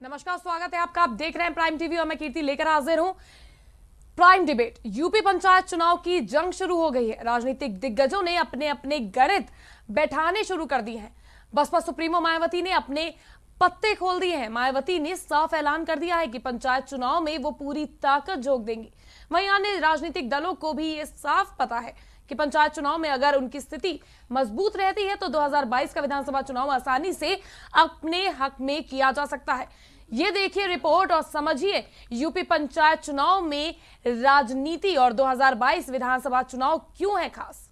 नमस्कार, स्वागत है आपका। आप देख रहे हैं प्राइम टीवी और मैं कीर्ति लेकर हाजिर हूं प्राइम डिबेट। यूपी पंचायत चुनाव की जंग शुरू हो गई है। राजनीतिक दिग्गजों ने अपने अपने गणित बैठाने शुरू कर दिए हैं। बसपा सुप्रीमो मायावती ने अपने पत्ते खोल दिए हैं। मायावती ने साफ ऐलान कर दिया है कि पंचायत चुनाव में वो पूरी ताकत झोंक देंगी। वहीं अन्य राजनीतिक दलों को भी ये साफ पता है कि पंचायत चुनाव में अगर उनकी स्थिति मजबूत रहती है तो 2022 का विधानसभा चुनाव आसानी से अपने हक में किया जा सकता है। ये देखिए रिपोर्ट और समझिए यूपी पंचायत चुनाव में राजनीति और 2022 विधानसभा चुनाव क्यों है खास।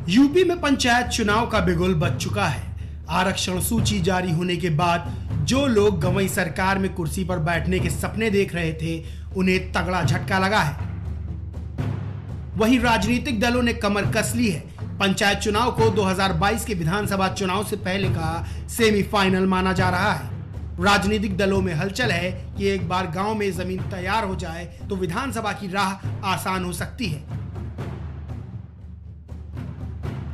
यूपी में पंचायत चुनाव का बिगुल बज चुका है। आरक्षण सूची जारी होने के बाद जो लोग गंवई सरकार में कुर्सी पर बैठने के सपने देख रहे थे, उन्हें तगड़ा झटका लगा है। वहीं राजनीतिक दलों ने कमर कस ली है। पंचायत चुनाव को 2022 के विधानसभा चुनाव से पहले का सेमीफाइनल माना जा रहा है। राजनीतिक दलों में हलचल है कि एक बार गांव में जमीन तैयार हो जाए तो विधानसभा की राह आसान हो सकती है।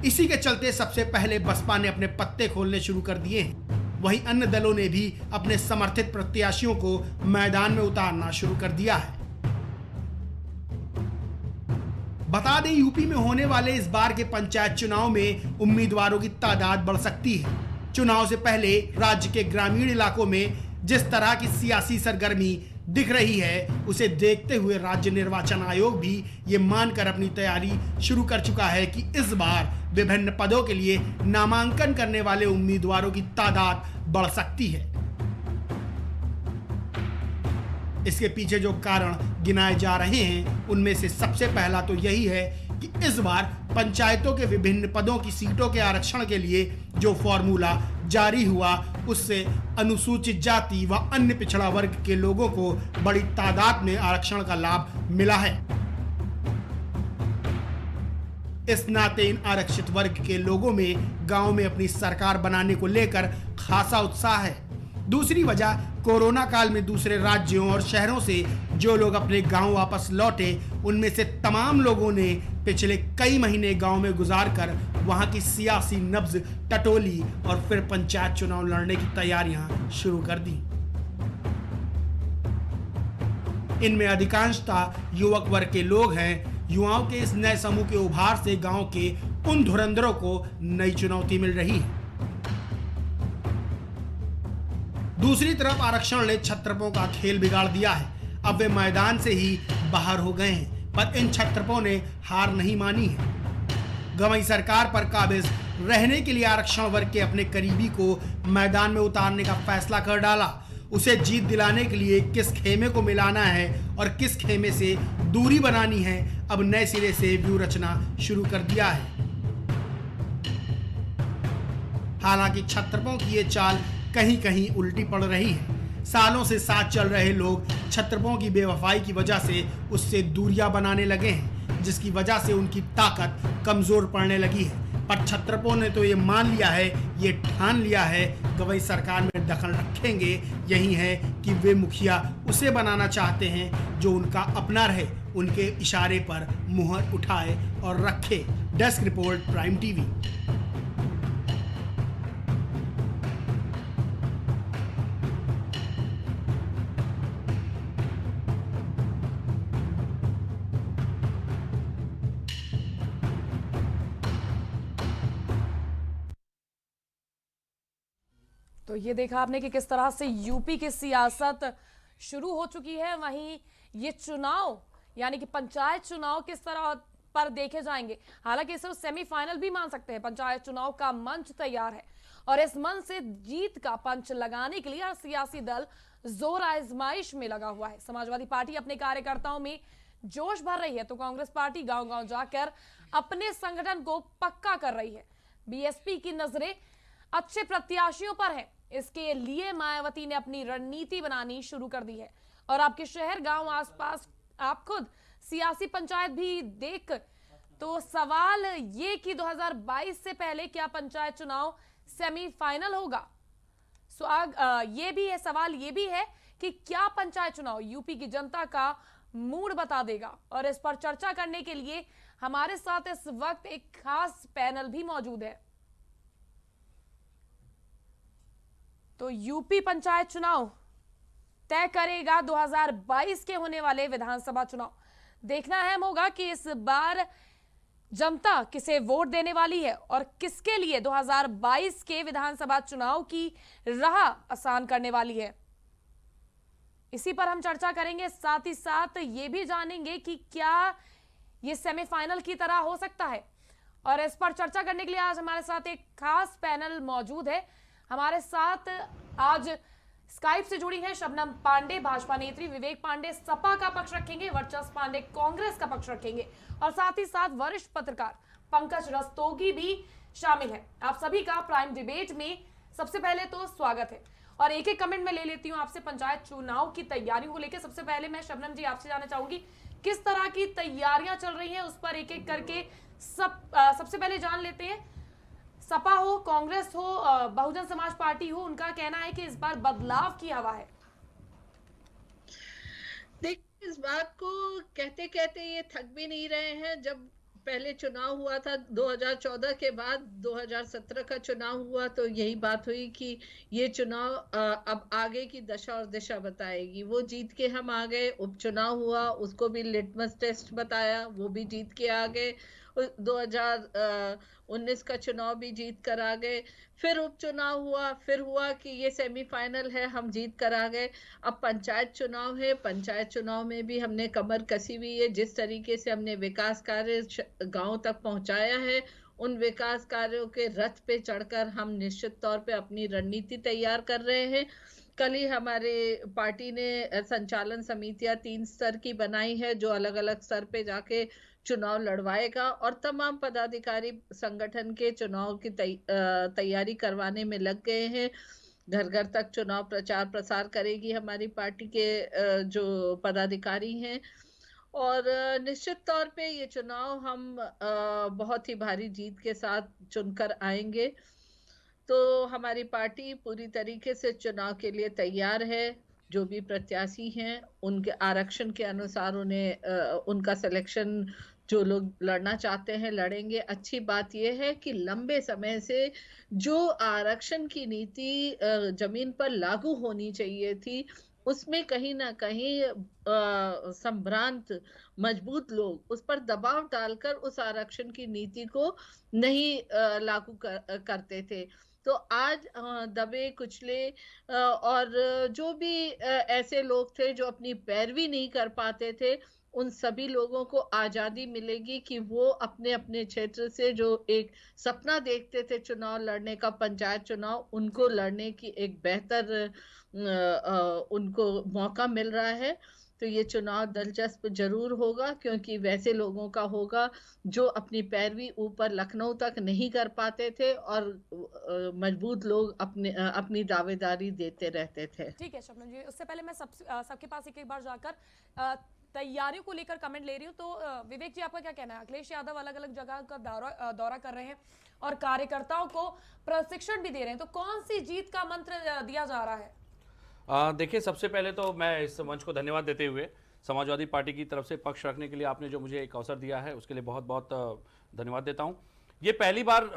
इसी के चलते सबसे पहले बसपा ने अपने पत्ते खोलने शुरू कर दिए हैं। वहीं अन्य दलों ने भी अपने समर्थित प्रत्याशियों को मैदान में उतारना शुरू कर दिया है। बता दें, यूपी में होने वाले इस बार के पंचायत चुनाव में उम्मीदवारों की तादाद बढ़ सकती है। चुनाव से पहले राज्य के ग्रामीण इलाकों में जिस तरह की सियासी सरगर्मी दिख रही है, उसे देखते हुए राज्य निर्वाचन आयोग भी ये मानकर अपनी तैयारी शुरू कर चुका है कि इस बार विभिन्न पदों के लिए नामांकन करने वाले उम्मीदवारों की तादाद बढ़ सकती है। इसके पीछे जो कारण गिनाए जा रहे हैं, उनमें से सबसे पहला तो यही है कि इस बार पंचायतों के विभिन्न पदों की सीटों के आरक्षण के लिए जो फॉर्मूला जारी हुआ, उससे अनुसूचित जाति व अन्य पिछड़ा वर्ग के लोगों को बड़ी तादाद में आरक्षण का लाभ मिला है। इस नाते इन आरक्षित वर्ग के लोगों में गांव में अपनी सरकार बनाने को लेकर खासा उत्साह है। दूसरी वजह, कोरोना काल में दूसरे राज्यों और शहरों से जो लोग अपने गांव वापस लौटे, उनमें से तमाम लोगों ने पिछले कई महीने गांव में गुजारकर वहां की सियासी नब्ज टटोली और फिर पंचायत चुनाव लड़ने की तैयारियां शुरू कर दी। इनमें अधिकांशतः युवक वर्ग के लोग हैं। युवाओं के इस नए समूह के उभार से गांव के उन धुरंधरों को नई चुनौती मिल रही है। दूसरी तरफ आरक्षण ने छत्रपों का खेल बिगाड़ दिया है। अब वे मैदान से ही बाहर हो गए हैं, पर इन छत्रपों ने हार नहीं मानी है। गंवई सरकार पर काबिज रहने के लिए आरक्षण वर्ग के अपने करीबी को मैदान में उतारने का फैसला कर डाला। उसे जीत दिलाने के लिए किस खेमे को मिलाना है और किस खेमे से दूरी बनानी है, अब नए सिरे से व्यू रचना शुरू कर दिया है। हालांकि छत्रपों की ये चाल कहीं कहीं उल्टी पड़ रही है। सालों से साथ चल रहे लोग छत्रपों की बेवफाई की वजह से उससे दूरियां बनाने लगे हैं, जिसकी वजह से उनकी ताकत कमजोर पड़ने लगी है। पर छत्रपों ने तो ये मान लिया है, ये ठान लिया है, गंवई सरकार में दखल रखेंगे। यही है कि वे मुखिया उसे बनाना चाहते हैं जो उनका अपना रहे, उनके इशारे पर मुहर उठाए और रखे। Desk report, prime TV. तो ये देखा आपने कि किस तरह से यूपी की सियासत शुरू हो चुकी है। वहीं ये चुनाव यानी कि पंचायत चुनाव किस तरह पर देखे जाएंगे। हालांकि इसे सेमीफाइनल भी मान सकते हैं। पंचायत चुनाव का मंच तैयार है और इस मंच से जीत का पंच लगाने के लिए सियासी दल जोर आजमाइश में लगा हुआ है। समाजवादी पार्टी अपने कार्यकर्ताओं में जोश भर रही है तो कांग्रेस पार्टी गांव गांव जाकर अपने संगठन को पक्का कर रही है। बीएसपी की नजरें अच्छे प्रत्याशियों पर है। इसके लिए मायावती ने अपनी रणनीति बनानी शुरू कर दी है और आपके शहर गांव आसपास आप खुद सियासी पंचायत भी देख, तो सवाल ये कि 2022 से पहले क्या पंचायत चुनाव सेमीफाइनल होगा? ये भी है, सवाल ये भी है कि क्या पंचायत चुनाव यूपी की जनता का मूड बता देगा। और इस पर चर्चा करने के लिए हमारे साथ इस वक्त एक खास पैनल भी मौजूद है। तो यूपी पंचायत चुनाव तय करेगा 2022 के होने वाले विधानसभा चुनाव। देखना अहम होगा कि इस बार जनता किसे वोट देने वाली है और किसके लिए 2022 के विधानसभा चुनाव की राह आसान करने वाली है। इसी पर हम चर्चा करेंगे, साथ ही साथ ये भी जानेंगे कि क्या ये सेमीफाइनल की तरह हो सकता है। और इस पर चर्चा करने के लिए आज हमारे साथ एक खास पैनल मौजूद है। हमारे साथ आज स्काइप से जुड़ी हैं शबनम पांडे, भाजपा नेत्री, विवेक पांडे सपा का पक्ष रखेंगे, वर्चस्व पांडे कांग्रेस का पक्ष रखेंगे और साथ ही साथ वरिष्ठ पत्रकार पंकज रस्तोगी भी शामिल है। आप सभी का प्राइम डिबेट में सबसे पहले तो स्वागत है। और एक एक कमेंट में ले लेती हूं आपसे पंचायत चुनाव की तैयारियों को लेकर। सबसे पहले मैं शबनम जी आपसे जानना चाहूंगी किस तरह की तैयारियां चल रही हैं, उस पर एक एक करके सबसे पहले जान लेते हैं। सपा हो, कांग्रेस हो, बहुजन समाज पार्टी हो, उनका कहना है कि इस बार बदलाव की हवा है। देखिए, इस बात को कहते कहते ये थक भी नहीं रहे हैं। जब पहले चुनाव हुआ था 2014 के बाद 2017 का चुनाव हुआ तो यही बात हुई कि ये चुनाव अब आगे की दशा और दिशा बताएगी। वो जीत के हम आ गए, उपचुनाव हुआ, उसको भी लिटमस टेस्ट बताया, वो भी जीत के आ गए। 2019 का चुनाव भी जीत कर आ गए, फिर उपचुनाव हुआ, फिर हुआ कि ये सेमीफाइनल है, हम जीत कर आ गए। अब पंचायत चुनाव है, पंचायत चुनाव में भी हमने कमर कसी हुई है। जिस तरीके से हमने विकास कार्य गांव तक पहुंचाया है, उन विकास कार्यों के रथ पे चढ़कर हम निश्चित तौर पे अपनी रणनीति तैयार कर रहे हैं। कल ही हमारे पार्टी ने संचालन समितियां 3 स्तर की बनाई है जो अलग अलग स्तर पे जाके चुनाव लड़वाएगा और तमाम पदाधिकारी संगठन के चुनाव की तैयारी करवाने में लग गए हैं। घर घर तक चुनाव प्रचार प्रसार करेगी हमारी पार्टी के जो पदाधिकारी हैं और निश्चित तौर पे ये चुनाव हम बहुत ही भारी जीत के साथ चुनकर आएंगे। तो हमारी पार्टी पूरी तरीके से चुनाव के लिए तैयार है। जो भी प्रत्याशी हैं उनके आरक्षण के अनुसार उन्हें उनका सिलेक्शन जो लोग लड़ना चाहते हैं लड़ेंगे। अच्छी बात यह है कि लंबे समय से जो आरक्षण की नीति जमीन पर लागू होनी चाहिए थी उसमें कहीं ना कहीं संभ्रांत मजबूत लोग उस पर दबाव डालकर उस आरक्षण की नीति को नहीं लागू करते थे। तो आज दबे कुचले और जो भी ऐसे लोग थे जो अपनी पैरवी नहीं कर पाते थे, उन सभी लोगों को आजादी मिलेगी कि वो अपने अपने क्षेत्र से जो एक सपना देखते थे चुनाव लड़ने का, पंचायत चुनाव, उनको लड़ने की एक बेहतर उनको मौका मिल रहा है। तो ये चुनाव दिलचस्प जरूर होगा क्योंकि वैसे लोगों का होगा जो अपनी पैरवी ऊपर लखनऊ तक नहीं कर पाते थे और मजबूत लोग अपनी दावेदारी देते रहते थे। ठीक है शबनम जी, उससे पहले मैं सबके पास एक बार जाकर तैयारियों को लेकर कमेंट ले रही हूँ। तो विवेक जी, आपका क्या कहना है? अखिलेश यादव अलग अलग जगह का दौरा कर रहे हैं और कार्यकर्ताओं को प्रशिक्षण भी दे रहे हैं, तो कौन सी जीत का मंत्र दिया जा रहा है? देखिए, सबसे पहले तो मैं इस मंच को धन्यवाद देते हुए समाजवादी पार्टी की तरफ से पक्ष रखने के लिए आपने जो मुझे एक अवसर दिया है उसके लिए बहुत बहुत धन्यवाद देता हूं। ये पहली बार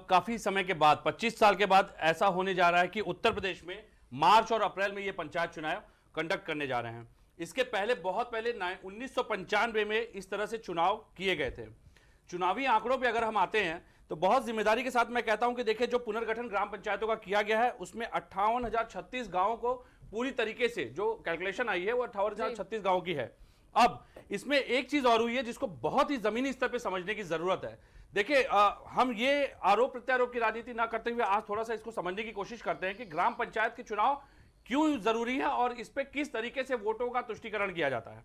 काफ़ी समय के बाद 25 साल के बाद ऐसा होने जा रहा है कि उत्तर प्रदेश में मार्च और अप्रैल में ये पंचायत चुनाव कंडक्ट करने जा रहे हैं। इसके पहले बहुत पहले 1995 में इस तरह से चुनाव किए गए थे। चुनावी आंकड़ों पे अगर हम आते हैं तो बहुत जिम्मेदारी के साथ मैं कहता हूं कि देखिए, जो पुनर्गठन ग्राम पंचायतों का किया गया है उसमें 58,036 गांवों को पूरी तरीके से जो कैलकुलेशन आई है वो 58,036 गांवों की है। अब इसमें एक चीज और हुई है जिसको बहुत ही जमीनी स्तर पे समझने की जरूरत है। देखिए, हम ये आरोप प्रत्यारोप की राजनीति ना करते हुए आज थोड़ा सा इसको समझने की कोशिश करते हैं कि ग्राम पंचायत के चुनाव क्यों जरूरी है और इस पे किस तरीके से वोटों का तुष्टीकरण किया जाता है।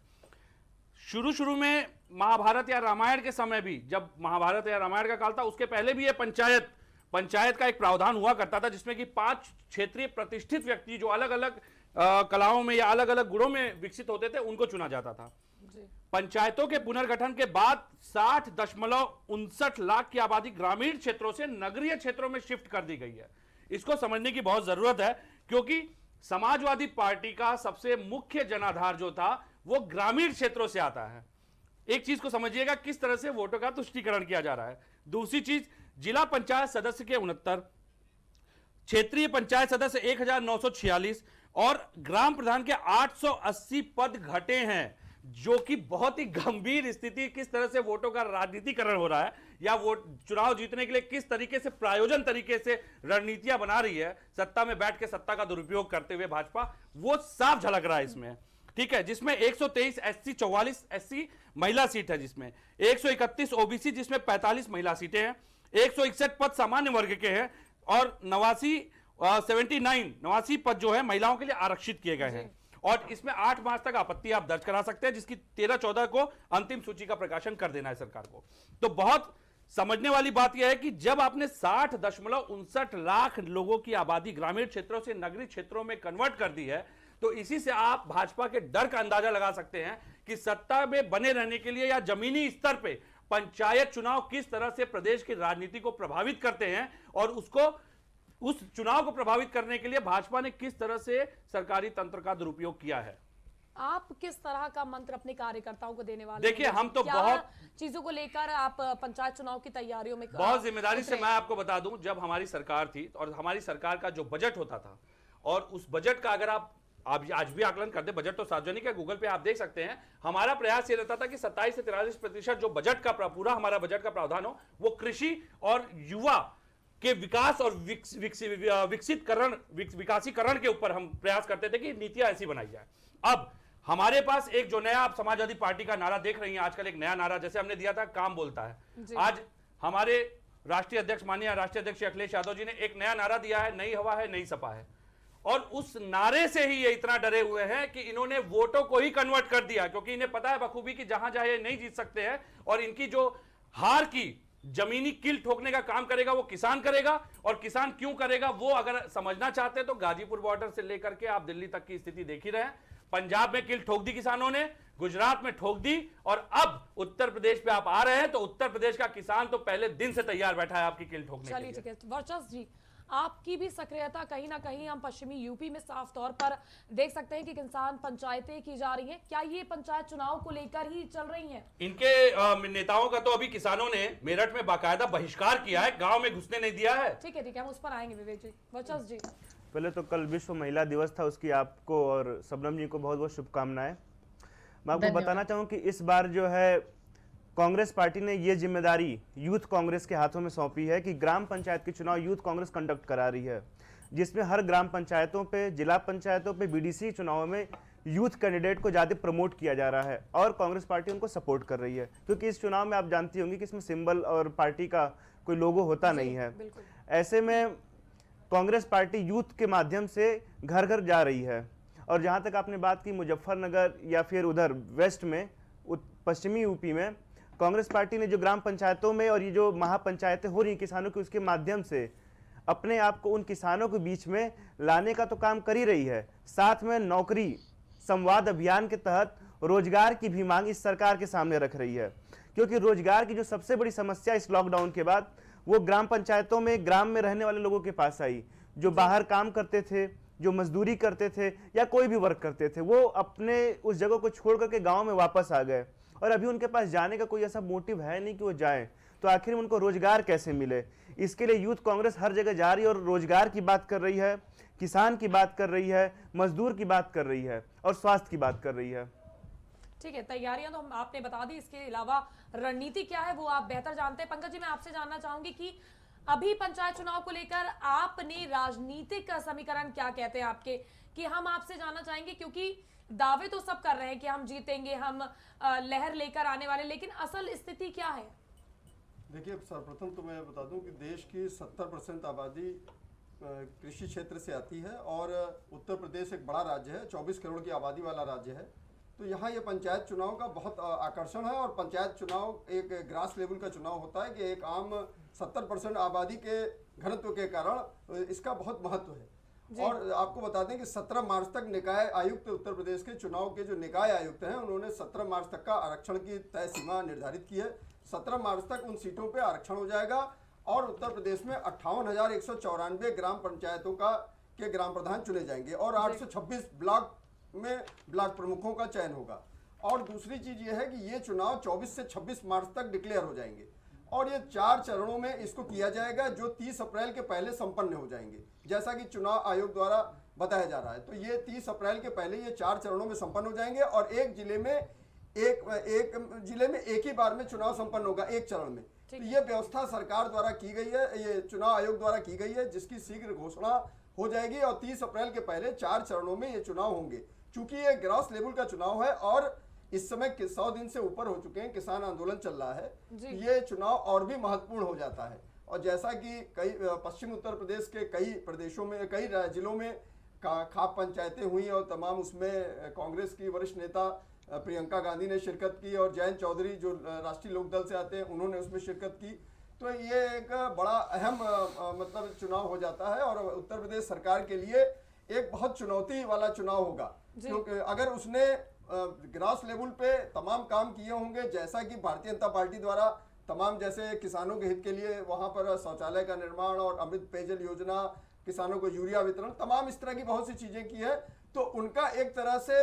शुरू में महाभारत या रामायण के समय भी, जब महाभारत या रामायण का काल था, उसके पहले भी ये पंचायत का एक प्रावधान हुआ करता था जिसमें कि 5 क्षेत्रीय प्रतिष्ठित व्यक्ति जो अलग अलग कलाओं में या अलग अलग गुणों में विकसित होते थे उनको चुना जाता था। पंचायतों के पुनर्गठन के बाद 60.59 लाख की आबादी ग्रामीण क्षेत्रों से नगरीय क्षेत्रों में शिफ्ट कर दी गई है। इसको समझने की बहुत जरूरत है, क्योंकि समाजवादी पार्टी का सबसे मुख्य जनाधार जो था वो ग्रामीण क्षेत्रों से आता है। एक चीज को समझिएगा किस तरह से वोटों का तुष्टीकरण किया जा रहा है। दूसरी चीज, जिला पंचायत सदस्य के 69, क्षेत्रीय पंचायत सदस्य 1946 और ग्राम प्रधान के 880 पद घटे हैं, जो कि बहुत ही गंभीर स्थिति। किस तरह से वोटों का राजनीतिकरण हो रहा है या वोट चुनाव जीतने के लिए किस तरीके से प्रायोजन तरीके से रणनीतियां बना रही है सत्ता में बैठ के, सत्ता का दुरुपयोग करते हुए भाजपा, वो साफ झलक रहा है इसमें। ठीक है, जिसमें 123 एससी, 44 एससी महिला सीट है, जिसमें 131 ओबीसी, जिसमें 45 महिला सीटें हैं, 161 पद सामान्य वर्ग के हैं और 89 पद जो है महिलाओं के लिए आरक्षित किए गए हैं। और इसमें 8 मार्च तक आपत्ति आप दर्ज करा सकते हैं, जिसकी 13-14 को अंतिम सूची का प्रकाशन कर देना है सरकार को। तो बहुत समझने वाली बात यह है कि जब आपने 60.59 लाख लोगों की आबादी ग्रामीण क्षेत्रों से नगरीय क्षेत्रों में कन्वर्ट कर दी है, तो इसी से आप भाजपा के डर का अंदाजा लगा सकते हैं कि सत्ता में बने रहने के लिए या जमीनी स्तर पे पंचायत चुनाव किस तरह से प्रदेश की राजनीति को प्रभावित करते हैं, और उस चुनाव को प्रभावित करने के लिए भाजपा ने किस तरह से सरकारी तंत्र का दुरुपयोग किया है। आप किस तरह का मंत्र अपने कार्यकर्ताओं को देने वाले देखिए, हैं? हम तो क्या बहुत चीजों को लेकर आप पंचायत चुनाव की तैयारियों में बहुत जिम्मेदारी से मैं आपको बता दूं, जब हमारी सरकार थी और हमारी सरकार का जो बजट होता था, और उस बजट का अगर आप आज भी आकलन कर दे, बजट तो सार्वजनिक है, गूगल पे आप देख सकते हैं। हमारा प्रयास ये रहता था कि 27 से 43% जो बजट का पूरा हमारा बजट का प्रावधान हो, वो कृषि और युवा के विकास और विकासीकरण के ऊपर हम प्रयास करते थे कि नीतियां ऐसी बनाई जाए। अब हमारे पास एक जो नया, आप समाजवादी पार्टी का नारा देख रही हैं आजकल, एक नया नारा जैसे हमने दिया था, काम बोलता है। आज हमारे राष्ट्रीय अध्यक्ष, माननीय राष्ट्रीय अध्यक्ष अखिलेश यादव जी ने एक नया नारा दिया है, नई हवा है, नई सपा है। और उस नारे से ही ये इतना डरे हुए हैं कि इन्होंने वोटों को ही कन्वर्ट कर दिया, क्योंकि इन्हें पता है बखूबी कि जहां जहां ये नहीं जीत सकते हैं, और इनकी जो हार की जमीनी किल ठोकने का काम करेगा वो किसान करेगा। और किसान क्यों करेगा, वो अगर समझना चाहते हैं तो गाजीपुर बॉर्डर से लेकर के आप दिल्ली तक की स्थिति देख ही रहे हैं। पंजाब में किल ठोक दी किसानों ने, गुजरात में ठोक दी, और अब उत्तर प्रदेश पे आप आ रहे हैं तो उत्तर प्रदेश का किसान तो पहले दिन से तैयार बैठा है आपकी किल ठोकने के लिए। ठीक है, वर्चस्व जी, आपकी भी सक्रियता कहीं ना कहीं हम पश्चिमी यूपी में साफ तौर पर देख सकते हैं कि किसान पंचायतें की जा रही हैं। क्या ये पंचायत चुनाव को लेकर ही चल रही हैं? इनके नेताओं का तो अभी किसानों ने मेरठ में बाकायदा बहिष्कार किया है, गांव में घुसने नहीं दिया है। ठीक है, हम उस पर आएंगे। विवेक जी, वर्चस्व जी, पहले तो कल विश्व महिला दिवस था, उसकी आपको और शबनम जी को बहुत बहुत शुभकामनाएं। मैं आपको बताना चाहूँ कि इस बार जो है कांग्रेस पार्टी ने ये जिम्मेदारी यूथ कांग्रेस के हाथों में सौंपी है कि ग्राम पंचायत के चुनाव यूथ कांग्रेस कंडक्ट करा रही है, जिसमें हर ग्राम पंचायतों पे, जिला पंचायतों पे, बीडीसी चुनाव में यूथ कैंडिडेट को ज़्यादा प्रमोट किया जा रहा है और कांग्रेस पार्टी उनको सपोर्ट कर रही है। क्योंकि इस चुनाव में आप जानती होंगी कि इसमें सिंबल और पार्टी का कोई लोगो होता नहीं है। ऐसे में कांग्रेस पार्टी यूथ के माध्यम से घर घर जा रही है। और जहाँ तक आपने बात की मुजफ्फरनगर या फिर उधर वेस्ट में, पश्चिमी यूपी में, कांग्रेस पार्टी ने जो ग्राम पंचायतों में और ये जो महापंचायतें हो रही हैं किसानों की, उसके माध्यम से अपने आप को उन किसानों के बीच में लाने का तो काम कर ही रही है। साथ में नौकरी संवाद अभियान के तहत रोजगार की भी मांग इस सरकार के सामने रख रही है। क्योंकि रोजगार की जो सबसे बड़ी समस्या इस लॉकडाउन के बाद वो ग्राम पंचायतों में, ग्राम में रहने वाले लोगों के पास आई। जो बाहर काम करते थे, जो मजदूरी करते थे या कोई भी वर्क करते थे, वो अपने उस जगह को छोड़ करके गाँव में वापस आ गए और अभी उनके पास जाने का कोई ऐसा मोटिव है नहीं कि वो जाएं। तो आखिर उनको रोजगार कैसे मिले, इसके लिए यूथ कांग्रेस हर जगह जा रही है और रोजगार की बात कर रही है, किसान की बात कर रही है, मजदूर की बात कर रही है और स्वास्थ्य की बात कर रही है। ठीक है, तैयारियां तो आपने बता दी, इसके अलावा रणनीति क्या है वो आप बेहतर जानते हैं। पंकज जी, मैं आपसे जानना चाहूंगी कि अभी पंचायत चुनाव को लेकर आपने राजनीतिक समीकरण क्या कहते हैं आपके, कि हम आपसे जानना चाहेंगे, क्योंकि दावे तो सब कर रहे हैं कि हम जीतेंगे, हम लहर लेकर आने वाले, लेकिन असल स्थिति क्या है? देखिए, सर्वप्रथम तो मैं बता दूं कि देश की 70% आबादी कृषि क्षेत्र से आती है और उत्तर प्रदेश एक बड़ा राज्य है, 24 करोड़ की आबादी वाला राज्य है। तो यहाँ ये पंचायत चुनाव का बहुत आकर्षण है और पंचायत चुनाव एक ग्रास लेवल का चुनाव होता है कि एक आम 70% आबादी के घनत्व के कारण इसका बहुत महत्व है। और आपको बता दें कि 17 मार्च तक निकाय आयुक्त उत्तर प्रदेश के चुनाव के जो निकाय आयुक्त हैं उन्होंने 17 मार्च तक का आरक्षण की तय सीमा निर्धारित की है। 17 मार्च तक उन सीटों पे आरक्षण हो जाएगा और उत्तर प्रदेश में 58,194 ग्राम पंचायतों के ग्राम प्रधान चुने जाएंगे और 826 ब्लॉक में ब्लॉक प्रमुखों का चयन होगा। और दूसरी चीज ये है कि ये चुनाव 24 से 26 मार्च तक डिक्लेयर हो जाएंगे और ये 4 चरणों में इसको किया जाएगा जो 30 अप्रैल के पहले संपन्न हो जाएंगे, जैसा कि चुनाव आयोग द्वारा बताया जा रहा है। तो ये 30 अप्रैल के पहले ये 4 चरणों में संपन्न हो जाएंगे और एक जिले में एक ही बार में चुनाव संपन्न होगा, एक चरण में। तो ये व्यवस्था सरकार द्वारा की गई है, ये चुनाव आयोग द्वारा की गई है, जिसकी शीघ्र घोषणा हो जाएगी और 30 अप्रैल के पहले 4 चरणों में ये चुनाव होंगे। चूंकि ये ग्रास लेवल का चुनाव है और इस समय 100 दिन से ऊपर हो चुके हैं, किसान आंदोलन चल रहा है, ये चुनाव और भी महत्वपूर्ण हो जाता है। और जैसा कि कई पश्चिम उत्तर प्रदेश के कई प्रदेशों में, कई जिलों में खाप पंचायतें हुई और तमाम उसमें कांग्रेस की वरिष्ठ नेता प्रियंका गांधी ने शिरकत की और जयंत चौधरी जो राष्ट्रीय लोकदल से आते हैं उन्होंने उसमें शिरकत की। तो ये एक बड़ा अहम मतलब चुनाव हो जाता है और उत्तर प्रदेश सरकार के लिए एक बहुत चुनौती वाला चुनाव होगा, क्योंकि अगर उसने ग्रास लेवल पे तमाम काम किए होंगे, जैसा कि भारतीय जनता पार्टी द्वारा तमाम, जैसे किसानों के हित के लिए वहां पर शौचालय का निर्माण और अमृत पेयजल योजना, किसानों को यूरिया वितरण, तमाम इस तरह की बहुत सी चीजें की है। तो उनका एक तरह से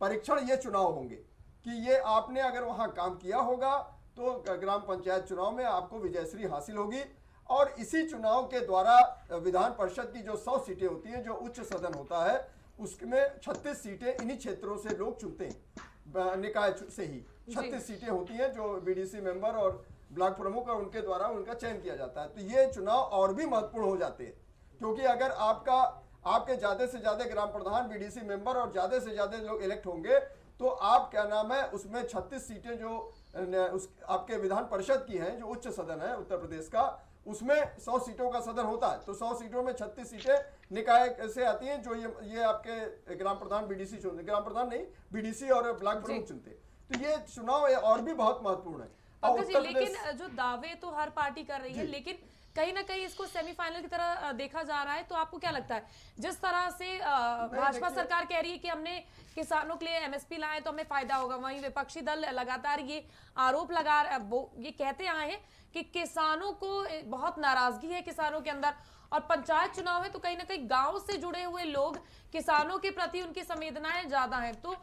परीक्षण ये चुनाव होंगे कि ये आपने अगर वहां काम किया होगा तो ग्राम पंचायत चुनाव में आपको विजयश्री हासिल होगी। और इसी चुनाव के द्वारा विधान परिषद की जो 100 सीटें होती हैं, जो उच्च सदन होता है, उसमें 36 सीटें इन्हीं क्षेत्रों से लोग चुनते हैं, निकाय से ही 36 सीटें होती हैं जो बीडीसी मेंबर और ब्लॉक प्रमुख और उनके द्वारा उनका चयन किया जाता है। तो ये चुनाव और भी महत्वपूर्ण हो जाते हैं, क्योंकि अगर आपके ज्यादा से ज्यादा ग्राम प्रधान, बीडीसी मेंबर और ज्यादा से ज्यादा लोग इलेक्ट होंगे तो आप क्या नाम है उसमें 36 सीटें जो आपके विधान परिषद की हैं, जो उच्च सदन है उत्तर प्रदेश का, उसमें 100 सीटों का सदन होता है। तो 100 सीटों में 36 सीटें निकाय से आती हैं, जो ये आपके ग्राम प्रधान बीडीसी चुनते, ग्राम प्रधान नहीं बीडीसी और ब्लॉक प्रमुख चुनते। तो ये चुनाव और भी बहुत महत्वपूर्ण है। लेकिन जो दावे तो हर पार्टी कर रही है, लेकिन कहीं ना कहीं इसको सेमीफाइनल की तरह देखा जा रहा है। तो आपको क्या लगता है, जिस तरह से भाजपा सरकार कह रही है कि हमने किसानों के लिए एमएसपी लाए तो हमें फायदा होगा, वहीं विपक्षी दल लगातार ये आरोप ये कहते आए हैं कि किसानों को बहुत नाराजगी है किसानों के अंदर, और पंचायत चुनाव है तो कहीं ना कहीं गांव से जुड़े हुए लोग किसानों के प्रति उनकी संवेदनाएं ज्यादा हैं। तो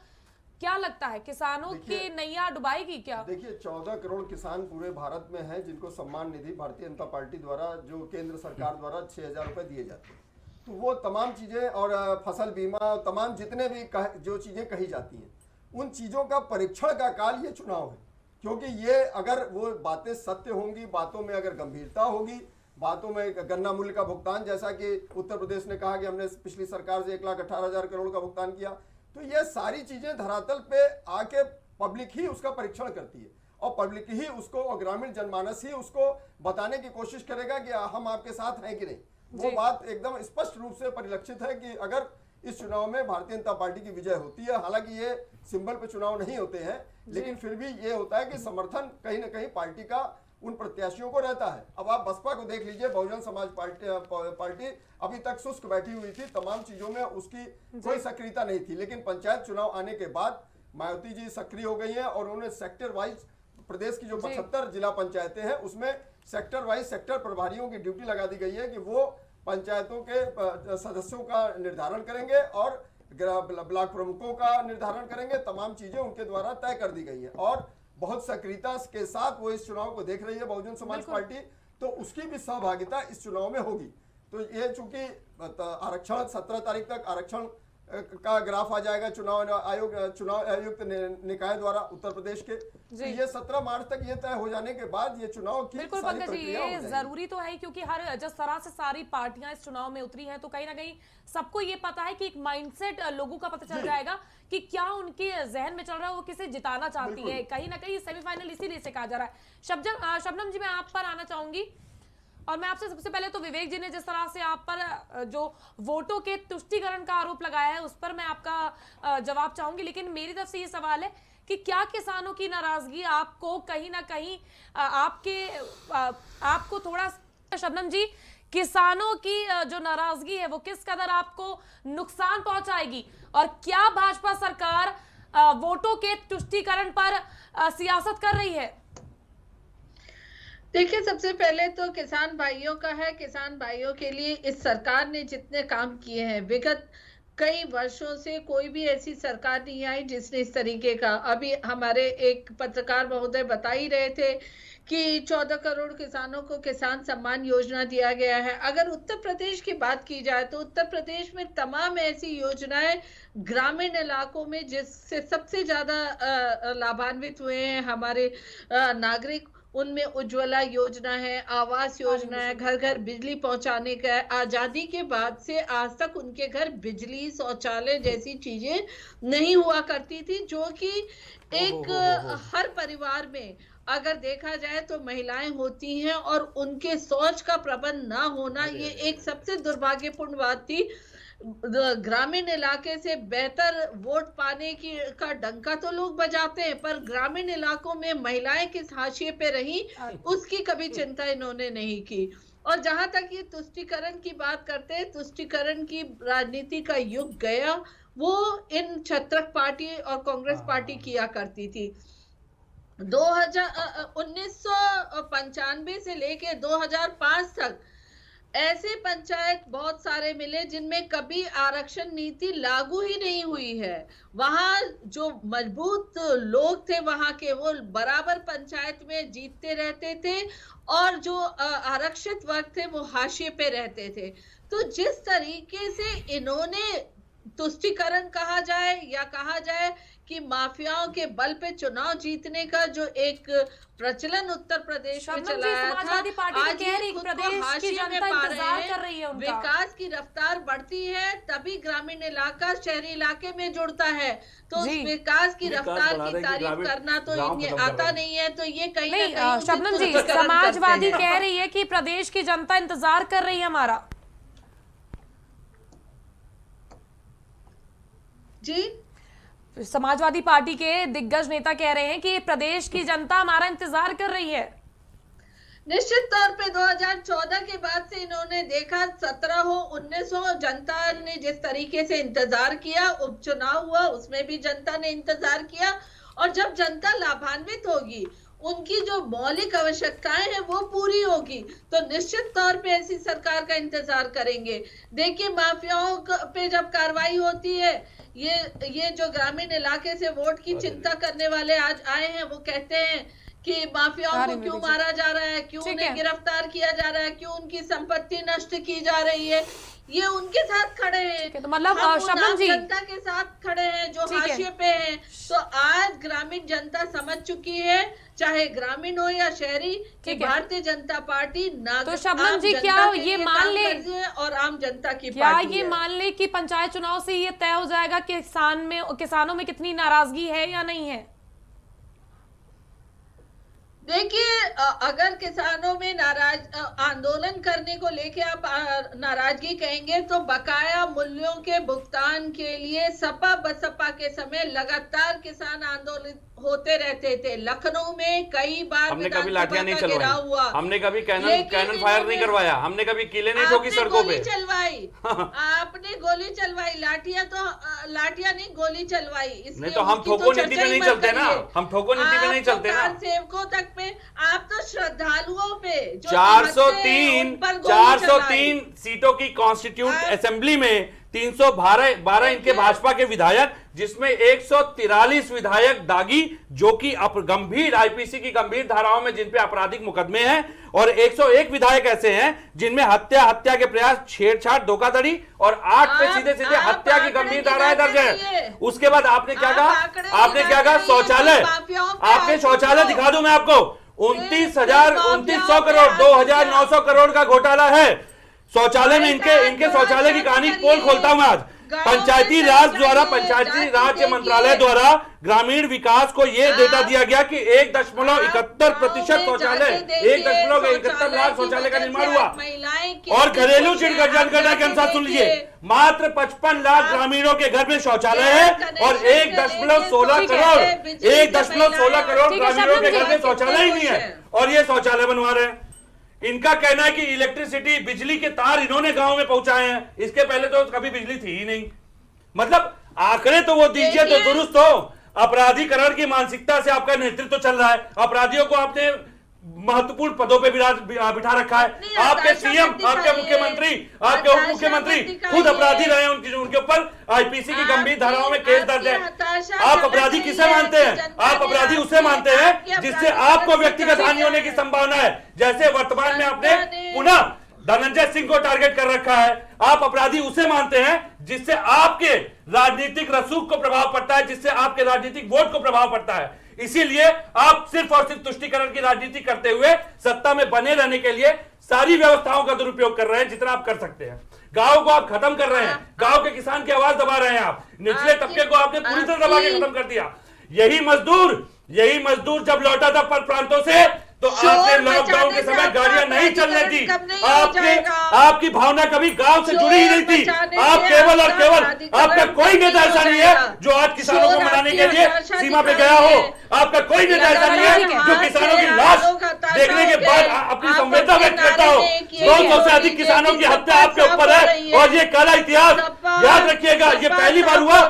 क्या लगता है, किसानों की नैया डुबाएगी क्या? देखिए 14 करोड़ किसान पूरे भारत में हैं जिनको सम्मान निधि भारतीय जनता पार्टी द्वारा, जो केंद्र सरकार द्वारा 6,000 रुपए दिए जाते हैं। तो वो तमाम चीजें और फसल बीमा, तमाम जितने भी जो चीजें कही जाती हैं, उन चीजों का परीक्षण का काल ये चुनाव है। क्योंकि ये अगर वो बातें सत्य होंगी, बातों में अगर गंभीरता होगी, बातों में गन्ना मूल्य का भुगतान, जैसा कि उत्तर प्रदेश ने कहा कि हमने पिछली सरकार से 1,18,000 करोड़ का भुगतान किया, तो ये सारी चीजें धरातल पे आके पब्लिक ही उसका परीक्षण करती है और पब्लिक ही उसको, और ग्रामीण जनमानस ही उसको बताने की कोशिश करेगा कि हम आपके साथ हैं कि नहीं। वो बात एकदम स्पष्ट रूप से परिलक्षित है कि अगर इस चुनाव में भारतीय जनता पार्टी की विजय होती है, हालांकि ये सिंबल पे चुनाव नहीं होते हैं, लेकिन फिर भी ये होता है कि समर्थन कहीं ना कहीं पार्टी का उन प्रत्याशियों को रहता है। अब आप बसपा को देख लीजिए, बहुजन समाज पार्टी अभी तक शुष्क बैठी हुई थी, तमाम चीजों में उसकी कोई सक्रियता नहीं थी, लेकिन पंचायत चुनाव आने के बाद मायावती जी सक्रिय हो गई हैं और उन्होंने सेक्टर वाइज प्रदेश की जो 75 जिला पंचायतें हैं उसमें सेक्टर वाइज सेक्टर प्रभारियों की ड्यूटी लगा दी गई है कि वो पंचायतों के सदस्यों का निर्धारण करेंगे और ब्लॉक प्रमुखों का निर्धारण करेंगे। तमाम चीजें उनके द्वारा तय कर दी गई है और बहुत सक्रियता के साथ वो इस चुनाव को देख रही है बहुजन समाज पार्टी, तो उसकी भी सहभागिता इस चुनाव में होगी। तो ये चूंकि आरक्षण 17 तारीख तक आरक्षण का ग्राफ आ जाएगा चुनाव आयुक्त निकाय द्वारा उत्तर प्रदेश के, तो ये 17 मार्च तक ये तय हो जाने के बाद ये चुनाव की बिल्कुल सारी पंकज जी, प्रक्रिया ये जरूरी तो है क्योंकि हर जिस तरह से सारी पार्टियां इस चुनाव में उतरी हैं तो कहीं ना कहीं सबको ये पता है कि एक माइंडसेट लोगों का पता चल जाएगा कि क्या उनके जहन में चल रहा है, वो किसे जिताना चाहती है। कहीं ना कहीं सेमीफाइनल इसीलिए से कहा जा रहा है। शबनम जी, मैं आप पर आना चाहूंगी और मैं आपसे सबसे पहले तो विवेक जी ने जिस तरह से आप पर जो वोटों के तुष्टीकरण का आरोप लगाया है उस पर मैं आपका जवाब चाहूंगी, लेकिन मेरी तरफ से ये सवाल है कि क्या किसानों की नाराजगी आपको कहीं ना कहीं आपको थोड़ा, शबनम जी, किसानों की जो नाराजगी है वो किस कदर आपको नुकसान पहुंचाएगी, और क्या भाजपा सरकार वोटों के तुष्टीकरण पर सियासत कर रही है? देखिए, सबसे पहले तो किसान भाइयों का है। किसान भाइयों के लिए इस सरकार ने जितने काम किए हैं, विगत कई वर्षों से कोई भी ऐसी सरकार नहीं आई जिसने इस तरीके का, अभी हमारे एक पत्रकार महोदय बता ही रहे थे कि 14 करोड़ किसानों को किसान सम्मान योजना दिया गया है। अगर उत्तर प्रदेश की बात की जाए तो उत्तर प्रदेश में तमाम ऐसी योजनाएं ग्रामीण इलाकों में जिससे सबसे ज्यादा लाभान्वित हुए हैं हमारे नागरिक, उनमें उज्ज्वला योजना है, आवास योजना है, घर घर बिजली पहुंचाने का है। आजादी के बाद से आज तक उनके घर बिजली, शौचालय जैसी चीजें नहीं हुआ करती थी, जो कि एक हर परिवार में अगर देखा जाए तो महिलाएं होती हैं, और उनके शौच का प्रबंध ना होना ये एक सबसे दुर्भाग्यपूर्ण बात थी। ग्रामीण इलाके से बेहतर वोट पाने की का डंका तो लोग बजाते हैं, पर ग्रामीण इलाकों में महिलाएं किस हाशिए पे रही उसकी कभी चिंता इन्होंने नहीं की। और जहां तक ये तुष्टीकरण की बात करते हैं, तुष्टीकरण की राजनीति का युग गया, वो इन छत्रक पार्टी और कांग्रेस पार्टी किया करती थी। 1995 से लेके 2005 तक ऐसे पंचायत बहुत सारे मिले जिनमें कभी आरक्षण नीति लागू ही नहीं हुई है। वहां जो मजबूत लोग थे वहां के, वो बराबर पंचायत में जीतते रहते थे, और जो आरक्षित वर्ग थे वो हाशिए पे रहते थे। तो जिस तरीके से इन्होंने तुष्टीकरण कहा जाए या कहा जाए कि माफियाओं के बल पे चुनाव जीतने का जो एक प्रचलन उत्तर प्रदेश में चलाया था, समाजवादी पार्टी आज कह रही ये खुद प्रदेश को की हाशिए में जनता पा इंतजार रहे कर रही है हैं। उनका। विकास की रफ्तार बढ़ती है तभी ग्रामीण इलाका शहरी इलाके में जुड़ता है, तो उस जी। विकास की विकास रफ्तार बढ़ा की रहे हैं कि तारीफ ग्रामीण करना तो गाँव इन्हें खत्म कर आता रहे हैं। नहीं है, तो ये कहीं ना नहीं, कहीं उनसे शबनम जी, तुष्टीकरण समाजवादी करते हैं। कह रही है कि प्रदेश की जनता इंतजार कर रही है हमारा। जी, समाजवादी पार्टी के दिग्गज नेता कह रहे हैं कि प्रदेश की जनता हमारा इंतजार कर रही है। निश्चित तौर पे 2014 के बाद से इन्होंने देखा, 17 हो 19 हो, जनता ने जिस तरीके से इंतजार किया, उपचुनाव हुआ उसमें भी जनता ने इंतजार किया, और जब जनता लाभान्वित होगी, उनकी जो मौलिक आवश्यकताएं हैं वो पूरी होगी, तो निश्चित तौर पे ऐसी सरकार का इंतजार करेंगे। देखिए, माफियाओं पे जब कार्रवाई होती है, ये जो ग्रामीण इलाके से वोट की चिंता करने वाले आज आए हैं, वो कहते हैं कि माफियाओं को क्यों मारा जा रहा है, क्यों उन्हें गिरफ्तार किया जा रहा है, क्यों उनकी संपत्ति नष्ट की जा रही है, ये उनके साथ खड़े हैं। तो मतलब हम उन शबनम आम जी, जनता के साथ खड़े हैं जो हाशिए पे हैं। तो आज ग्रामीण जनता समझ चुकी है, चाहे ग्रामीण हो या शहरी, कि भारतीय जनता पार्टी तो शबनम जी, क्या ये मान ले और आम जनता की क्या पार्टी ये है। मान ले कि पंचायत चुनाव से ये तय हो जाएगा कि किसानों में कितनी नाराजगी है या नहीं है? देखिए, अगर किसानों में आंदोलन करने को लेके आप नाराजगी कहेंगे, तो बकाया मूल्यों के भुगतान के लिए सपा बसपा के समय लगातार किसान आंदोलन होते रहते थे। लखनऊ में कई बार हमने कभी लाठियां नहीं गिराव चलवाई, हुआ, हमने कभी कैनन फायर नहीं करवाया, हमने कभी किले नहीं ठोकी सड़कों पे। चलवाई आपने गोली चलवाई, लाठियां नहीं, गोली चलवाई। नहीं तो हम ठोको नीति पे नहीं चलते ना, हम ठोको नीति पे नहीं चलते ना। सेवकों तक पे, आप तो श्रद्धालुओं पे जो 403 सीटों की कॉन्स्टिट्यूट असेंबली में 312 इनके भाजपा के विधायक, जिसमें 143 विधायक दागी, जो कि गंभीर आईपीसी की गंभीर धाराओं में जिन पे आपराधिक मुकदमे हैं, और 101 विधायक ऐसे हैं जिनमें हत्या के प्रयास, छेड़छाड़, धोखाधड़ी, और 8 पे सीधे हत्या की गंभीर धाराएं दर्ज है। उसके बाद आपने क्या कहा? आपने क्या कहा? शौचालय, आपने शौचालय दिखा दूं मैं आपको, 29,900 करोड़, 2,900 करोड़ का घोटाला है शौचालय में। इनके शौचालय की कहानी पोल खोलता हूं आज। पंचायती राज के मंत्रालय द्वारा ग्रामीण विकास को यह डेटा दिया गया कि 1.71% शौचालय, 1.71 लाख शौचालय का निर्माण हुआ। और घरेलू जनगणना के अनुसार सुन लीजिए, मात्र 55 लाख ग्रामीणों के घर में शौचालय है, और 1.16 करोड़ ग्रामीणों के घर में शौचालय ही नहीं है, और ये शौचालय बनवा रहे हैं। इनका कहना है कि इलेक्ट्रिसिटी, बिजली के तार इन्होंने गांव में पहुंचाए हैं, इसके पहले तो कभी बिजली थी ही नहीं। मतलब आंकड़े तो वो दीजिए तो दुरुस्त हो। अपराधीकरण की मानसिकता से आपका नेतृत्व चल रहा है, अपराधियों को आपने महत्वपूर्ण पदों पे बिठा रखा है। आपके सीएम, आपके मुख्यमंत्री, आपके उप मुख्यमंत्री खुद अपराधी रहे हैं, उनके ऊपर आईपीसी की गंभीर धाराओं में केस दर्ज है। आप अपराधी किसे मानते हैं? आप अपराधी उसे मानते हैं जिससे आपको व्यक्तिगत हानि होने की संभावना है। जैसे वर्तमान में आपने पुनः धनंजय सिंह को टारगेट कर रखा है। आप अपराधी उसे मानते हैं जिससे आपके राजनीतिक रसूख को प्रभाव पड़ता है, जिससे आपके राजनीतिक वोट को प्रभाव पड़ता है। इसीलिए आप सिर्फ और सिर्फ तुष्टीकरण की राजनीति करते हुए सत्ता में बने रहने के लिए सारी व्यवस्थाओं का दुरुपयोग कर रहे हैं जितना आप कर सकते हैं। गांव को आप खत्म कर रहे हैं, गांव के किसान की आवाज दबा रहे हैं, आप निचले तबके को आपने पूरी तरह दबा के खत्म कर दिया। यही मजदूर जब लौटा था पर प्रांतों से तो आपने लॉकडाउन के समय गाड़ियां नहीं चलने दी। आपकी भावना कभी गांव से जुड़ी ही नहीं थी। आप केवल और केवल, आपका कोई नेता ऐसा नहीं है जो आज किसानों को मनाने के लिए सीमा पे गया हो। आपका कोई नेता ऐसा नहीं है जो किसानों की लाश देखने के बाद अपनी संवेदना व्यक्त करता हो। 200 से अधिक किसानों की हत्या आपके ऊपर है और ये काला इतिहास याद रखिएगा। ये पहली बार हुआ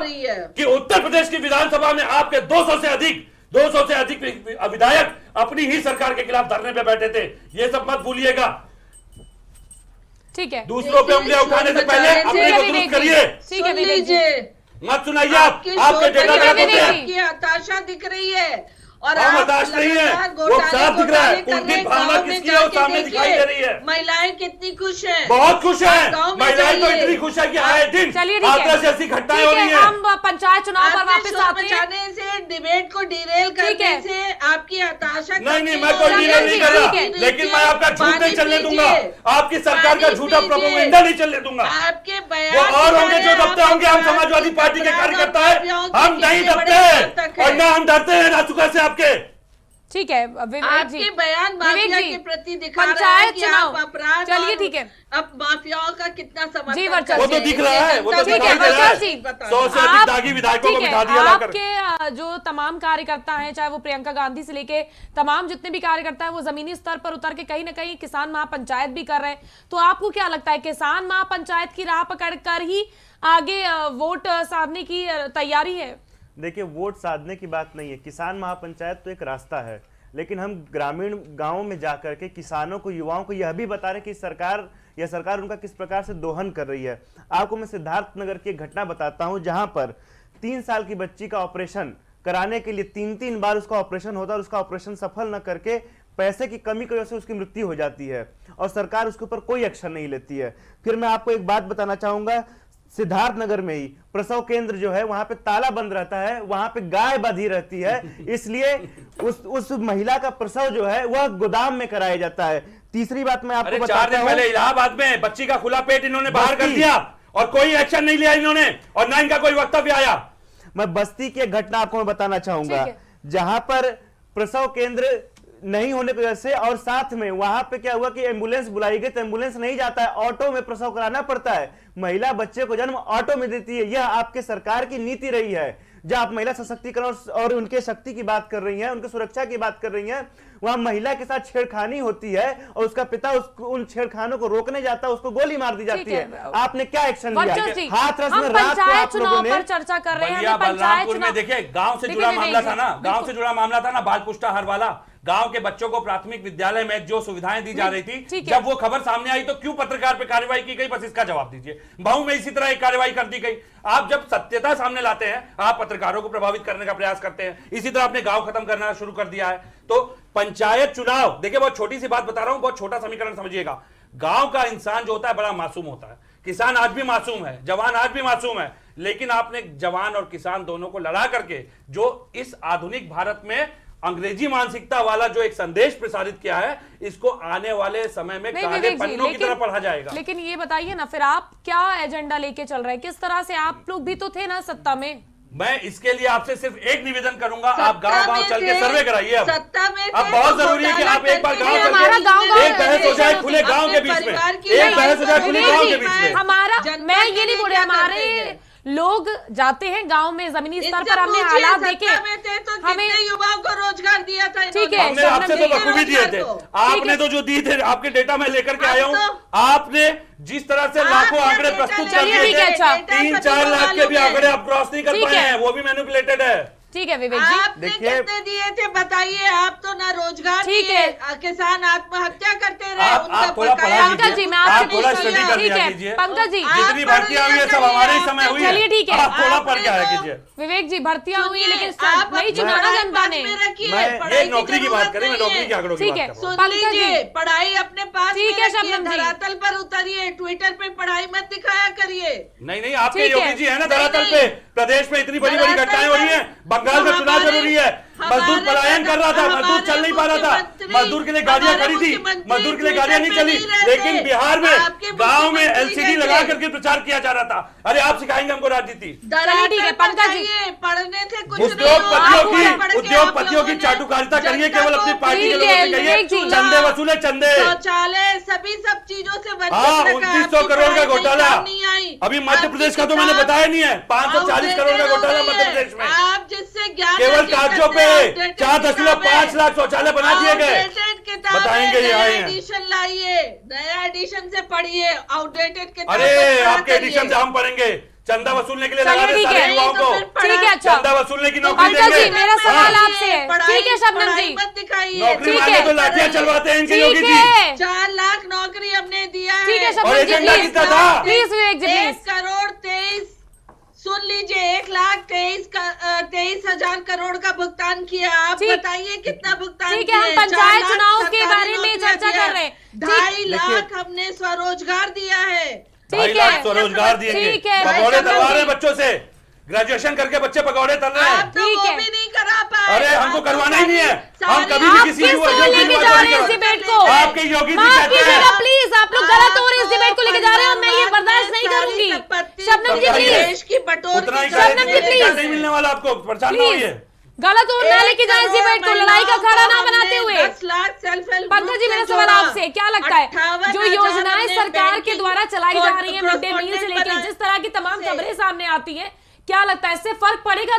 कि उत्तर प्रदेश की विधानसभा में आपके 200 से अधिक विधायक अपनी ही सरकार के खिलाफ धरने पे बैठे थे। ये सब मत भूलिएगा। ठीक है, दूसरों पे उंगलियां उठाने से पहले अपने को दुरुस्त करिए। ठीक है विवेक जी, मत सुनाइए। आपके डेटा गलत होते हैं। आपकी हताशा दिख रही है और हम हताश नहीं है, वो साफ दिख रहा है। उनकी भावना किसकी है वो सामने दिखाई दे रही है। महिलाएं कितनी खुश हैं, बहुत खुश हैं। महिलाएं तो इतनी खुश है कि आए दिन हाथरस ऐसी घटनाएं हो रही है। हम पंचायत चुनाव पर वापस आते हैं। से डिबेट को डिरेल करने से आपकी हताशा नहीं, मैं कोई डिरेल नहीं कर रहा, लेकिन मैं आपका झूठ नहीं चलने दूंगा। आपकी सरकार का झूठा प्रोपेगेंडा नहीं चलने दूंगा। आपके वो और होंगे जो दबते होंगे। हम समाजवादी पार्टी के कार्यकर्ता है, हम नहीं दबते हैं और न हम डरते हैं रासुका से। ठीक है विवेक जी, बयान माफिया के प्रति दिखा पंचायत चुनाव अपराध, चलिए ठीक है। अब माफियाओं का कितना समर्थन वर्चस्व वो तो दिख रहा है, वो तो ठीक दिखाई है दे रहा है। वर्चस्व जी, 100 से अधिक दागी विधायकों को बिठा दिया लाकर। आपके जो तमाम कार्यकर्ता हैं, चाहे वो प्रियंका गांधी से लेके तमाम जितने भी कार्यकर्ता हैं, वो जमीनी स्तर पर उतर के कहीं ना कहीं किसान महापंचायत भी कर रहे हैं। तो आपको क्या लगता है, किसान महापंचायत की राह पकड़ कर ही आगे वोट साधने की तैयारी है? देखिए, वोट साधने की बात नहीं है। किसान महापंचायत तो एक रास्ता है, लेकिन हम ग्रामीण गांवों में जाकर के किसानों को, युवाओं को यह भी बता रहे हैं कि सरकार उनका किस प्रकार से दोहन कर रही है। आपको मैं सिद्धार्थ नगर की एक घटना बताता हूं, जहां पर 3 साल की बच्ची का ऑपरेशन कराने के लिए 3 बार उसका ऑपरेशन होता है और उसका ऑपरेशन सफल न करके पैसे की कमी की वजह से उसकी मृत्यु हो जाती है और सरकार उसके ऊपर कोई एक्शन नहीं लेती है। फिर मैं आपको एक बात बताना चाहूंगा, सिद्धार्थ नगर में ही प्रसव केंद्र जो है वहां पे ताला बंद रहता है, वहां पे गाय बंधी रहती है, इसलिए उस महिला का प्रसव जो है वह गोदाम में कराया जाता है। तीसरी बात मैं आपको बताता हूं, 4 दिन पहले इलाहाबाद में बच्ची का खुला पेट इन्होंने बाहर कर दिया और कोई एक्शन नहीं लिया इन्होंने और ना इनका कोई वक्तव्य आया। मैं बस्ती की एक घटना आपको मैं बताना चाहूंगा, जहां पर प्रसव केंद्र नहीं होने की वजह से और साथ में वहां पे क्या हुआ कि एम्बुलेंस बुलाई गई तो एम्बुलेंस नहीं जाता है, ऑटो में प्रसव कराना पड़ता है। महिला बच्चे को जन्म ऑटो में देती है। यह आपके सरकार की नीति रही है। जब आप महिला सशक्तिकरण और उनके शक्ति की बात कर रही हैं, उनके सुरक्षा की बात कर रही हैं, वहां महिला के साथ छेड़खानी होती है और उसका पिता उन छेड़खानों को रोकने जाता है, उसको गोली मार दी जाती है। आपने क्या एक्शन लिया? हाथरस में रात को आप लोगों ने चर्चा कर रहे हैं। बलरामपुर में देखिए, गांव से जुड़ा मामला था ना, बाल पुष्टाहार वाला। गांव के बच्चों को प्राथमिक विद्यालय में जो सुविधाएं दी जा रही थी, जब वो खबर सामने आई तो क्यों पत्रकार पे कार्रवाई की गई, बस इसका जवाब दीजिए। महू में इसी तरह एक कार्रवाई कर दी गई। आप जब सत्यता सामने लाते हैं, आप पत्रकारों को प्रभावित करने का प्रयास करते हैं। इसी तरह आपने गांव खत्म करना शुरू कर दिया है। तो पंचायत चुनाव, देखिए बहुत छोटी सी बात बता रहा हूं, बहुत छोटा समीकरण समझिएगा। गांव का इंसान जो होता है बड़ा मासूम होता है। किसान आज भी मासूम है, जवान आज भी मासूम है, लेकिन आपने जवान और किसान दोनों को लड़ा करके जो इस आधुनिक भारत में अंग्रेजी मानसिकता वाला जो एक संदेश प्रसारित किया है, इसको आने वाले समय में काले पन्नों की तरह पढ़ा जाएगा। लेकिन ये बताइए ना, फिर आप क्या एजेंडा लेके चल रहे हैं? किस तरह से आप लोग भी तो थे ना सत्ता में। मैं इसके लिए आपसे सिर्फ एक निवेदन करूंगा, आप गांव-गांव चल के सर्वे कराइए। अब बहुत जरूरी है कि आप एक बार गांव चल के एक बहस हो जाए खुले गांव के बीच में, एक बहस हो जाए खुले गांव के बीच में। हमारा, मैं ये नहीं बोल रहा, हमारे लोग जाते हैं गांव में, जमीनी स्तर इनसे पर हमने पूछिए, हालात देखे, सत्ता में थे तो हमें कितने युवाओं को रोजगार दिया था ठीक है, हमने आपसे तो बखूबी दिए थे, आपने तो जो दी थे, आपके डेटा में लेकर के आया हूँ, आपने जिस तरह से लाखों आंकड़े प्रस्तुत कर चलिए, ठीक है, दिए अच्छा। थे, 3-4 लाख के भी आंकड़े आप क्रॉस नहीं कर ठीक पाए है। हैं, वो भी मैनिपुलेटेड है। ठीक है विवेक जी, आपने देखिए- कितने दिए थे बताइए? आप तो ना रोजगार ठीक दिए, है। किसान आत्महत्या करते रहे, आप उनका थोड़ा बकाया पढ़ा पंकज जी लीजिए, मैं आपसे आप थोड़ा पूछ रही स्टडी हूँ, कर ठीक लिया है कीजिए। पंकज जी, आप जितनी पढ़ भर्तियां हुई है लिया सब हमारे ही करिए, समय हुई है। चलिए, ठीक है। आप थोड़ा पढ़ के आया आपने कीजिए। विवेक जी भर्तियां हुई है लेकिन आप नहीं अपनी चुना ना पढ़ाई जनता ने। पास में रखिए, मैं- पढ़ाई ये नौकरी की बात जरूरत करें, मैं नहीं नौकरी है। के आंकड़ों की ठीक बात है। कर रहा हूँ। सुन पंकज जी। लीजिए, पढ़ाई अपने पास ठीक में है, रखिए, शबनम जी। धरातल पर उतरिए, ट्विटर पे पढ़ाई मत दिखाया करिए। नहीं आपके ठीक है। योगी जी है ना धरातल नहीं, पे, प्रदेश में इतनी बड़ी बड़ी धरातल घटनाएं हो रही हैं, बंगाल में तो चुनाव हमारे- जरूरी है, मजदूर हमारे पलायन कर रहा था, मजदूर हमारे चल नहीं पा रहा था, मुख्यमंत्री- मजदूर के लिए गाड़ियां हमारे खड़ी थी, मुख्यमंत्री मजदूर के लिए गाड़ियां नहीं ट्विटर चली, पे नहीं रहते। लेकिन बिहार में आपके गांव में मुख्यमंत्री एलसीडी रहते। लगा करके प्रचार किया जा रहा था। अरे आप सिखाएंगे हमको राजनीति? चलिए, ठीक है, पंकज जी। पढ़ने से कुछ उद्योगपतियों की चाटुकारिता करिए, केवल अपनी पार्टी के ठीक है, लोगों से विवेक जी। कहिए चंदे वसूले चंदे। शौचालय सभी सब चीजों से वंचित हाँ, रखा। 2900 आपकी करोड़ का पढ़ाई घोटाला काम नहीं आई। अभी मध्य आपकी प्रदेश का तो मैंने किताब बताया नहीं है, 540 करोड़ का outdated हो घोटाला गई मध्य है। प्रदेश में। आप जिससे ज्ञान केवल अर्जित कागजों करते हैं, पे outdated 4.5 किताबें- लाख शौचालय बना दिए गए। outdated किताबें, बताएंगे ये नया आए हैं। एडिशन लाइए, नया एडिशन से पढ़िए, आउटडेटेड किताब अरे आपके एडिशन से हम पढ़ेंगे, चंदा वसूलने के लिए चलिए, लगा दे ठीक सारे है। युवाओं को, ठीक है, अच्छा। चंदा वसूलने की नौकरी पंकज देंगे। जी, मेरा सवाल हाँ, आपसे है। ठीक है, शबनम जी। मत दिखाइए। नौकरी ठीक मांगे है। तो लाठियां चलवाते हैं इनके ठीक योगी जी। है, 4 लाख नौकरी हमने दिया है। ठीक है और शबनम जी, एजेंडा प्लीज कितना था? Please Vivek ji, 1 please. करोड़ 23 सुन लीजिए, 1,23,000 करोड़ का भुगतान किया। आप ठीक- बताइए कितना भुगतान ठीक है, हम किया? पंचायत 4 लाख चुनाव के सरकारी बारे में नौकरियां चर्चा दिया। कर रहे हैं। 2.5 देखिए- लाख हमने स्वरोजगार दिया है। 2.5 ठीक लाख है, स्वरोजगार दिए ठीक है। पकौड़े भाई तलवा रहे साहब, बच्चों से, ग्रेजुएशन करके बच्चे पकौड़े तल रहे आप हैं। तो ठीक वो है। भी नहीं करा पाए। अरे हमको आप तो करवाना ही नहीं है, हम सारी- कभी भी आप किसी किस युवा ओर योगी लेके युवा जा को रहे नहीं हैं इस करवाते। डिबेट को? आपके योगी जी माफ कहते कीजिएगा हैं प्लीज, आप लोग गलत हो रहे हैं इस डिबेट को लेके जा रहे हैं और मैं ये बर्दाश्त नहीं करूंगी। शबनम जी बताइए। प्लीज, देश की बटोर उतना ही की शबनम करेंगे, जी, करने प्लीज। क्या नहीं मिलने वाला आपको, परेशान ना होइए। गलत और ना लेके जाए इस डिबेट को, लड़ाई का खड़ा ना बनाते हुए। 10 लाख सेल्फ हेल्प पंकज जी, मेरा सवाल आपसे क्या लगता है, जो योजनाएं सरकार के द्वारा चलाई जा रही है, मिड डे मील से लेकर जिस तरह की तमाम खबरें सामने आती हैं, क्या लगता है इससे फर्क पड़ेगा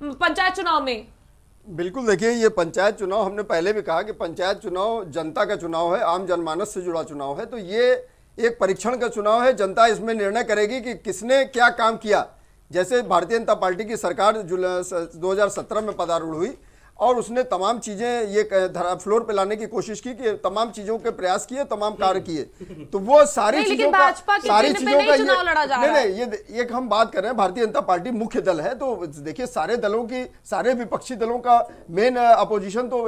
पंचायत चुनाव में? बिल्कुल, देखिए ये पंचायत चुनाव, हमने पहले भी कहा कि पंचायत चुनाव जनता का चुनाव है, आम जनमानस से जुड़ा चुनाव है। तो ये एक परीक्षण का चुनाव है। जनता इसमें निर्णय करेगी कि किसने क्या काम किया। जैसे भारतीय जनता पार्टी की सरकार 2017 में पदारूढ़ हुई और उसने तमाम चीज़ें ये फ्लोर पे लाने की कोशिश की कि तमाम चीज़ों के प्रयास किए, तमाम कार्य किए। तो वो सारी नहीं, चीज़ों लेकिन का भाजपा के सारी चिन्ह पे चीज़ों नहीं का चुनाव लड़ा जा नहीं रहा है। नहीं ये हम बात कर रहे हैं, भारतीय जनता पार्टी मुख्य दल है। तो देखिए सारे दलों की, सारे विपक्षी दलों का मेन अपोजिशन तो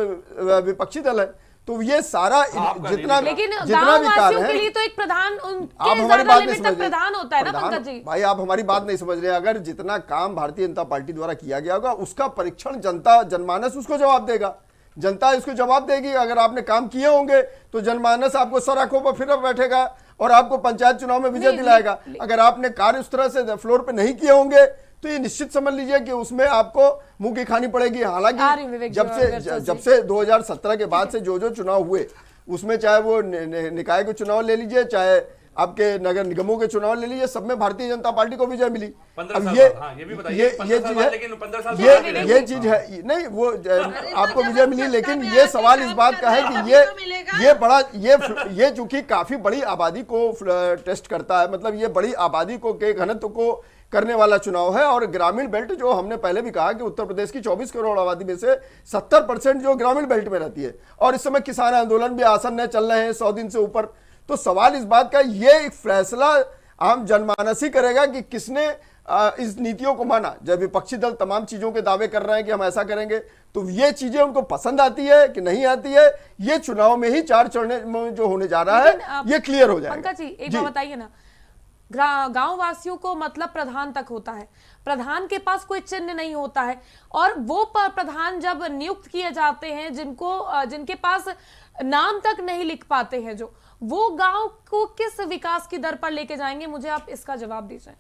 विपक्षी दल है। तो ये सारा जितना लेकिन जितना गांव भी कार्य वासियों के है, लिए तो एक प्रधान आप उनके हमारी ज्यादा बात नहीं लिमिट समझ तक रहे। प्रधान होता है ना पंकज जी। भाई आप हमारी बात नहीं समझ रहे हैं। अगर जितना काम भारतीय जनता पार्टी द्वारा किया गया होगा उसका परीक्षण जनता, जनमानस उसको जवाब देगा। जनता इसको जवाब देगी। अगर आपने काम किए होंगे तो जनमानस आपको सर आंखों पर फिर बैठेगा और आपको पंचायत चुनाव में विजय दिलाएगा। अगर आपने कार्य उस तरह से फ्लोर पे नहीं किए होंगे तो ये निश्चित समझ लीजिए कि उसमें आपको मुंह की खानी पड़ेगी। हालांकि जब से 2017 के बाद से जो चुनाव हुए उसमें चाहे वो निकाय के चुनाव ले लीजिए, चाहे आपके नगर निगमों के चुनाव ले लीजिए, सब में भारतीय जनता पार्टी को विजय मिली। अब ये चीज है नहीं, वो आपको विजय मिली, लेकिन ये सवाल इस बात का है कि ये बड़ा ये चूंकि काफी बड़ी आबादी को टेस्ट करता है, मतलब ये बड़ी आबादी को के घनत्व को करने वाला चुनाव है। और ग्रामीण बेल्ट, जो हमने पहले भी कहा कि उत्तर प्रदेश की 24 करोड़ आबादी में से 70% जो ग्रामीण बेल्ट में रहती है, और इस समय किसान आंदोलन भी आसन्न चल रहे हैं 100 दिन से ऊपर। तो सवाल इस बात का, ये एक फैसला आम जनमानस ही करेगा कि किसने इस नीतियों को माना। जब विपक्षी दल तमाम चीजों के दावे कर रहे हैं कि हम ऐसा करेंगे, तो ये चीजें उनको पसंद आती है कि नहीं आती है, ये चुनाव में ही 4 चरण में जो होने जा रहा है ये क्लियर हो जाएगा। पंकज जी एक बात बताइए ना, गांव वासियों को मतलब प्रधान तक होता है, प्रधान के पास कोई चिन्ह नहीं होता है, और वो प्रधान जब नियुक्त किए जाते हैं जिनके पास नाम तक नहीं लिख पाते हैं, जो वो गांव को किस विकास की दर पर लेके जाएंगे? मुझे आप इसका जवाब दीजिए।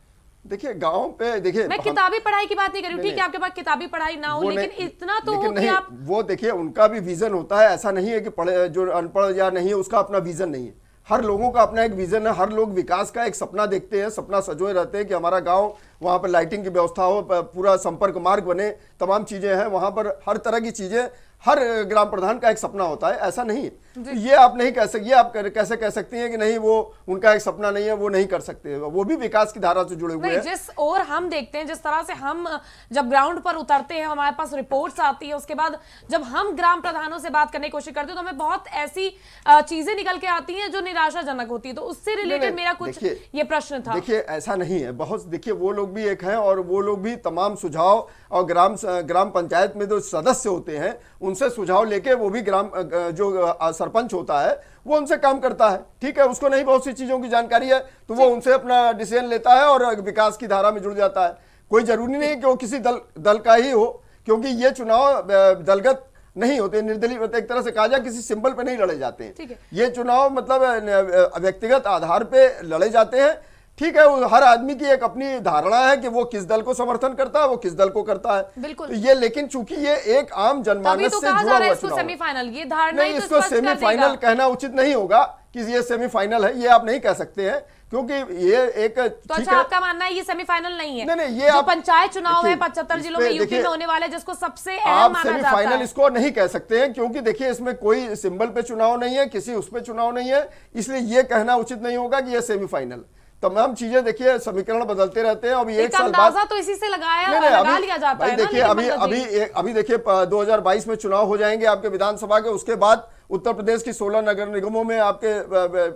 देखिए गांव पे, देखिए मैं किताबी पढ़ाई की बात नहीं कर रही हूँ, ठीक है आपके पास किताबी पढ़ाई ना हो, लेकिन इतना तो हो कि आप वो देखिए उनका भी विजन होता है। ऐसा नहीं है कि पढ़े जो अनपढ़ या नहीं है उसका अपना विजन नहीं है। हर लोगों का अपना एक विजन है, हर लोग विकास का एक सपना देखते हैं, सपना सजोए रहते हैं कि हमारा गांव, वहां पर लाइटिंग की व्यवस्था हो, पूरा संपर्क मार्ग बने, तमाम चीजें हैं वहां पर, हर तरह की चीजें हर ग्राम प्रधान का एक सपना होता है, ऐसा नहीं है। तो ये आप नहीं कह सकते, ये आप कैसे कह सकती हैं कि नहीं वो उनका एक सपना नहीं है, वो नहीं कर सकते, वो भी विकास की धारा से जुड़े हुए नहीं, हैं। जिस और हम देखते हैं, जिस तरह से हम जब ग्राउंड पर उतरते हैं, हमारे पास रिपोर्ट्स आती है, उसके बाद जब हम ग्राम प्रधानों से बात करने की कोशिश करते हैं तो हमें बहुत ऐसी चीजें निकल के आती हैं जो निराशाजनक होती है। तो उससे रिलेटेड मेरा कुछ ये प्रश्न था। देखिए ऐसा नहीं है, बहुत देखिए वो लोग भी एक हैं और वो लोग भी तमाम सुझाव और ग्राम पंचायत में जो सदस्य होते हैं उनसे सुझाव लेके वो भी जो सरपंच होता है वो उनसे काम करता है, ठीक है, उसको नहीं बहुत सी चीजों की जानकारी है तो वो उनसे अपना डिसीजन लेता है और विकास की धारा में जुड़ जाता है। कोई जरूरी नहीं कि वो किसी दल का ही हो, क्योंकि ये चुनाव दलगत नहीं होते, निर्दलीय, एक तरह से कहा जाए किसी सिंबल पे नहीं लड़े जाते हैं। ये चुनाव मतलब व्यक्तिगत आधार पे लड़े जाते हैं, ठीक है, हर आदमी की एक अपनी धारणा है कि वो किस दल को समर्थन करता है, वो किस दल को करता है। बिल्कुल। तो ये लेकिन चूंकि ये एक आम जनमानस से जुड़ा हुआ चुनाव है, सेमीफाइनल, ये धारणा नहीं, इसको सेमीफाइनल कहना उचित नहीं होगा कि ये सेमीफाइनल है, ये आप नहीं कह सकते हैं, क्योंकि ये एक तो अच्छा आपका मानना है ये सेमीफाइनल नहीं है? नहीं, ये जो पंचायत चुनाव है देखिए, 75 जिलों में यूपी में होने वाले, जिसको सबसे अहम आप माना जाता सेमीफाइनल है, इसको नहीं कह सकते हैं, क्योंकि देखिए इसमें कोई सिंबल पे चुनाव नहीं है, किसी उस पे चुनाव नहीं है, इसलिए ये कहना उचित नहीं होगा कि ये सेमीफाइनल। तमाम चीजें देखिए समीकरण बदलते रहते हैं। अभी एक साल बाद तो इसी से लगा लिया जाता है। देखिए अभी देखिए 2022 में चुनाव हो जाएंगे आपके विधानसभा के, उसके बाद उत्तर प्रदेश की 16 नगर निगमों में आपके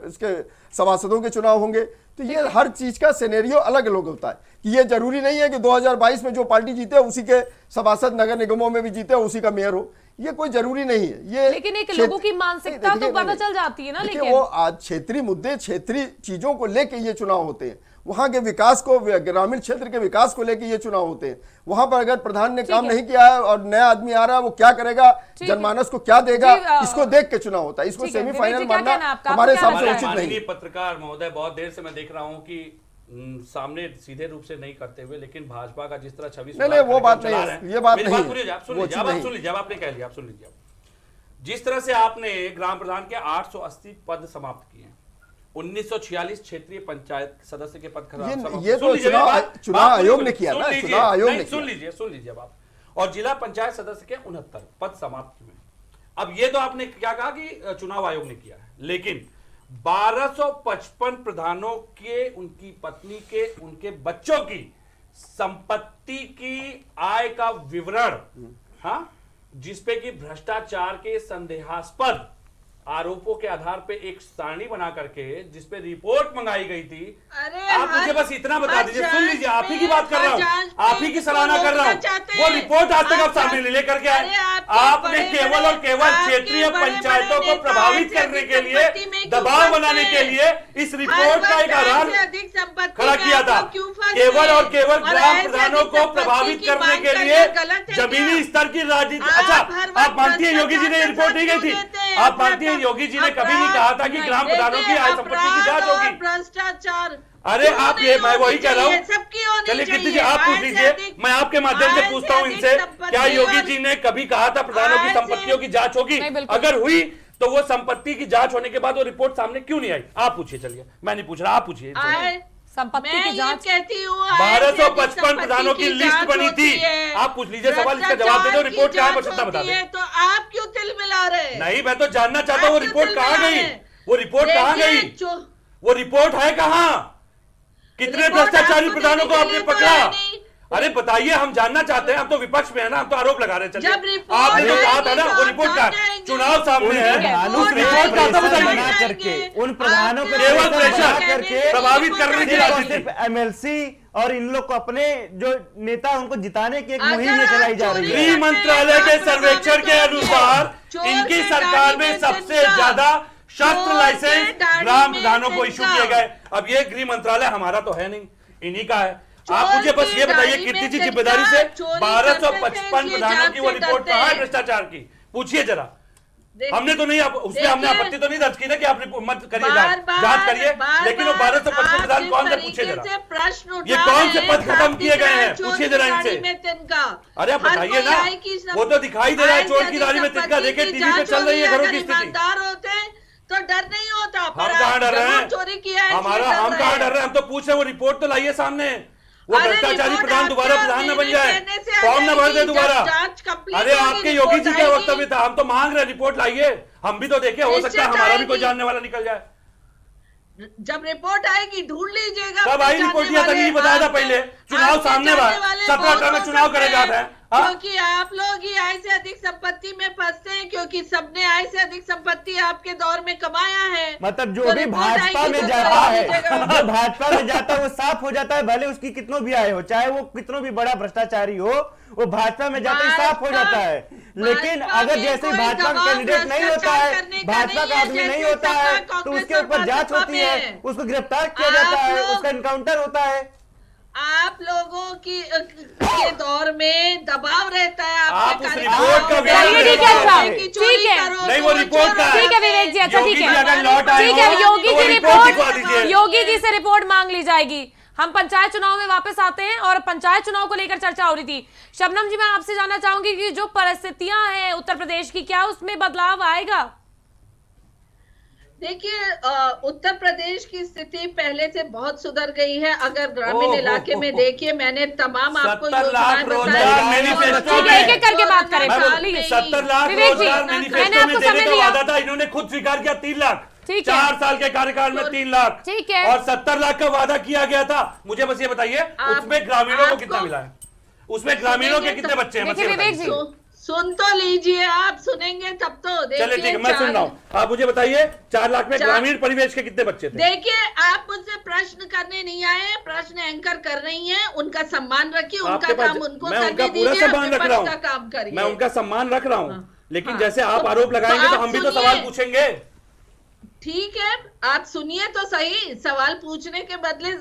इसके सभासदों के चुनाव होंगे। तो ये हर चीज का सिनेरियो अलग अलग होता है कि ये जरूरी नहीं है कि 2022 में जो पार्टी जीते उसी के सभासद नगर निगमों में भी जीते उसी का मेयर हो, ये कोई जरूरी नहीं है। ये लेकिन एक लोगों की मानसिकता तो पता चल जाती है ना। लेकिन वो आज क्षेत्रीय मुद्दे, क्षेत्रीय चीजों को लेके ये चुनाव होते हैं, वहां के विकास को, ग्रामीण क्षेत्र के विकास को लेके ये चुनाव होते हैं। वहां पर अगर प्रधान ने काम नहीं किया है और नया आदमी आ रहा है, वो क्या करेगा, जनमानस को क्या देगा, इसको देख के चुनाव होता है। इसको सेमीफाइनल मानना हमारे हिसाब से उचित नहीं। पत्रकार महोदय, बहुत देर से मैं देख रहा हूँ कि सामने सीधे रूप से नहीं करते हुए, लेकिन भाजपा का जिस तरह छवि, नहीं वो बात नहीं है, ये बात नहीं है। सुन लीजिए, आपने कह लिया, आप सुन लीजिए। जिस तरह से आपने ग्राम प्रधान के 880 पद समाप्त किए, 1946 क्षेत्रीय पंचायत सदस्य के पद ये तो चुनाव आयोग ने किया ना, चुनाव आयोग ने। सुन लीजिए अब आप, और जिला पंचायत सदस्य के 69 पद समाप्त किए। अब ये तो आपने क्या कहा कि चुनाव आयोग ने किया है, लेकिन 1255 प्रधानों के, उनकी पत्नी के, उनके बच्चों की संपत्ति की आय का विवरण, हाँ, जिसपे कि भ्रष्टाचार के संदेहास्पद आरोपों के आधार पे एक सारणी बना करके जिसपे रिपोर्ट मंगाई गई थी। आप मुझे बस इतना बता दीजिए, सुन लीजिए, आप ही की बात कर रहा हूँ, आप ही की सराहना कर रहा हूँ। वो रिपोर्ट आज तक आप सामने नहीं लेकर के आए। आपने केवल और केवल क्षेत्रीय पंचायतों को प्रभावित करने के लिए, दबाव बनाने के लिए इस रिपोर्ट का एक आधार खड़ा किया था। केवल और केवल ग्राम प्रधानों को प्रभावित करने के लिए जमीनी स्तर की राजनीति। अच्छा, आप मानती है योगी जी ने रिपोर्ट नहीं गई थी? आप मानती है योगी जी ने कभी नहीं कहा था कि ग्राम प्रधानों की आय संपत्ति की जांच होगी? भ्रष्टाचार, अरे आप ये, मैं वही कह रहा हूँ। चलिए कीर्ति जी आप पूछ लीजिए, मैं आपके माध्यम से पूछता हूँ इनसे, क्या योगी जी ने कभी कहा था प्रधानों की संपत्तियों की जांच होगी? अगर हुई तो वो संपत्ति की जांच होने के बाद वो रिपोर्ट सामने क्यों नहीं आई? आप पूछिए। चलिए मैं नहीं पूछ रहा, आप पूछिए। संपत्ति की जांच कहती हूँ 1255 प्रधानों की लिस्ट बनी थी। आप पूछ लीजिए सवाल, इसका जवाब दे दो। रिपोर्ट कहाँ है, बता दे। तो आप क्यों तिल मिला रहे? नहीं, मैं तो जानना चाहता हूँ वो रिपोर्ट कहाँ गई, वो रिपोर्ट कहाँ गई, वो रिपोर्ट है कहाँ? कितने भ्रष्टाचारी प्रधानों को आपने पकड़ा? अरे बताइए, हम जानना चाहते हैं। हम तो विपक्ष में है ना, हम तो आरोप लगा रहे हैं। चलिए, आपने जो कहा था ना वो रिपोर्ट का, चुनाव सामने है, उस रिपोर्ट का तो बताइए करके उन प्रधानों पे केवल प्रेशर करके प्रभावित करने की राजनीति। एमएलसी और इन लोग को अपने जो नेता उनको जिताने की एक मुहिम में चलाई जा रही है। गृह मंत्रालय के सर्वेक्षण के अनुसार इनकी सरकार में सबसे ज्यादा शस्त्र लाइसेंस ग्राम प्रधानों को इशू किए गए। अब ये गृह मंत्रालय हमारा तो है नहीं, इन्हीं का है। आप मुझे बस ये बताइए कीर्ति जी, जिम्मेदारी से 1255 प्रधानों की वो रिपोर्ट कहाँ है भ्रष्टाचार की? पूछिए जरा। हमने तो नहीं, उसमें हमने आपत्ति तो नहीं दर्ज की ना कि आप मत करिए, जांच करिए, लेकिन वो 1255 प्रधान कौन से? पूछिए जरा, ये कौन से पद खत्म किए गए हैं? पूछिए जरा इनसे। अरे आप बताइए ना, वो तो दिखाई दे रहा है चोर की दाढ़ी में तिनका। देखे टीवी पे चल रही है घरों की स्थिति, तो डर नहीं होता। हम कहा कहाँ डर रहे हैं? चोरी किया है हमारा हम कहाँ डर रहे हैं? हम तो पूछ रहे हैं, वो रिपोर्ट तो लाइए सामने। वो भ्रष्टाचारी प्रधान दोबारा प्रधान न बन जाए, फॉर्म न भर दे दोबारा। अरे आपके योगी जी का वक्तव्य था, हम तो मांग रहे हैं रिपोर्ट लाइए, हम भी तो देखें, हो सकता है हमारा भी कोई जानने वाला निकल जाए। जब रिपोर्ट आएगी ढूंढ लीजिएगा। कब आई रिपोर्ट? तक नहीं बताया था पहले, चुनाव सामने बा, 17 में चुनाव करे जाते हैं। क्योंकि आप लोग ही आय से अधिक संपत्ति में फंसते हैं, क्योंकि सबने आय से अधिक संपत्ति आपके दौर में कमाया है। मतलब जो तो भी रिपोर्ट भाजपा आएगी में तो जाता करा है, दीजिएगा। जो भाजपा में जाता है वो साफ हो जाता है, भले उसकी कितनों भी आय हो, चाहे वो कितनों भी बड़ा भ्रष्टाचारी हो, वो भाजपा में जाते ही साफ हो जाता है। लेकिन अगर जैसे भाजपा का कैंडिडेट नहीं होता है, भाजपा का आदमी नहीं होता है, तो उसके ऊपर जांच होती है, उसको गिरफ्तार किया जाता है, उसका एनकाउंटर होता है। आप लोगों के दौर में दबाव रहता है आप उस कार्यकर्ताओं रिपोर्ट का पे। चलिए, ठीक है, अच्छा, कि चोरी ठीक है। करो, नहीं, वो तो रिपोर्ट चोर का हो। ठीक है विवेक जी, अच्छा ठीक योगी जी अगर लौट है, आए ठीक है, हो, योगी तो जी रिपोर्ट दिखवा दीजिए। योगी जी से रिपोर्ट मांग ली जाएगी। हम पंचायत चुनाव में वापस आते हैं और पंचायत चुनाव को लेकर चर्चा हो रही थी। शबनम जी, मैं आपसे जानना चाहूंगी कि जो परिस्थितियां हैं उत्तर प्रदेश की, क्या उसमें बदलाव आएगा? देखिए, उत्तर प्रदेश की स्थिति पहले से बहुत सुधर गई है। अगर ग्रामीण इलाके में देखिए, मैंने तमाम आपको 70 लाख योजनाएं रोजगार बताई। मैनिफेस्टो ठीक है, एक एक करके बात करें। मैं बोल- प्लीज। 70 लाख विवेक जी, रोजगार मैंने मैनिफेस्टो में आपको देने समय का दिया। वादा था, इन्होंने खुद स्वीकार किया 3 लाख। ठीक है। 4 साल के कार्यकाल में 3 लाख, ठीक है। और 70 लाख का वादा किया गया था। मुझे बस ये बताइए, उसमें ग्रामीणों को आपको- कितना मिला है? उसमें ग्रामीणों के कितने बच्चे हैं? देखिए बस ये विवेक बताइए। जी, सुन तो लीजिए, आप सुनेंगे तब तो। चलिए ठीक है, मैं सुन रहा हूँ। आप मुझे बताइए, 4 लाख में ग्रामीण परिवेश के कितने बच्चे थे? देखिए, आप मुझसे प्रश्न करने नहीं आए, प्रश्न एंकर कर रही हैं, उनका सम्मान रखिए, उनका आपके पास- काम उनको मैं करने उनका पूरा दीजिए, सम्मान रख रहा विपक्ष का काम हूँ, करिए। मैं उनका सम्मान रख रहा हूँ, लेकिन हाँ। जैसे आप आरोप लगाएंगे तो आप हम भी तो सुनिए। सवाल पूछेंगे। ठीक है, आप सुनिए तो सही। सवाल पूछने के बदले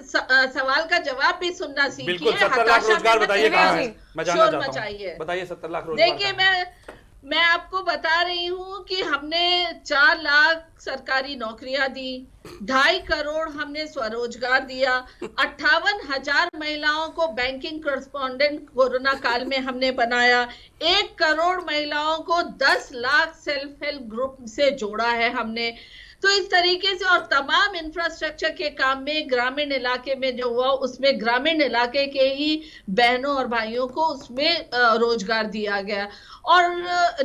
सवाल का जवाब भी सुनना सीखिए। बिल्कुल, 70 लाख हताशा में रोजगार मत बताइए कहाँ है? रहिए, मैं जानना शोर चाहता मचाइए। हूँ, बताइए 70 लाख रोजगार देखिए, कहाँ है? मैं आपको बता रही हूँ कि हमने 4 लाख सरकारी नौकरियां दी, 2.5 करोड़ हमने स्वरोजगार दिया, 58,000 महिलाओं को बैंकिंग कॉरेस्पॉन्डेंट कोरोना काल में हमने बनाया, 1 करोड़ महिलाओं को 10 लाख सेल्फ हेल्प ग्रुप से जोड़ा है हमने। तो इस तरीके से, और तमाम इंफ्रास्ट्रक्चर के काम में ग्रामीण इलाके में जो हुआ, उसमें ग्रामीण इलाके के ही बहनों और भाइयों को उसमें रोजगार दिया गया, और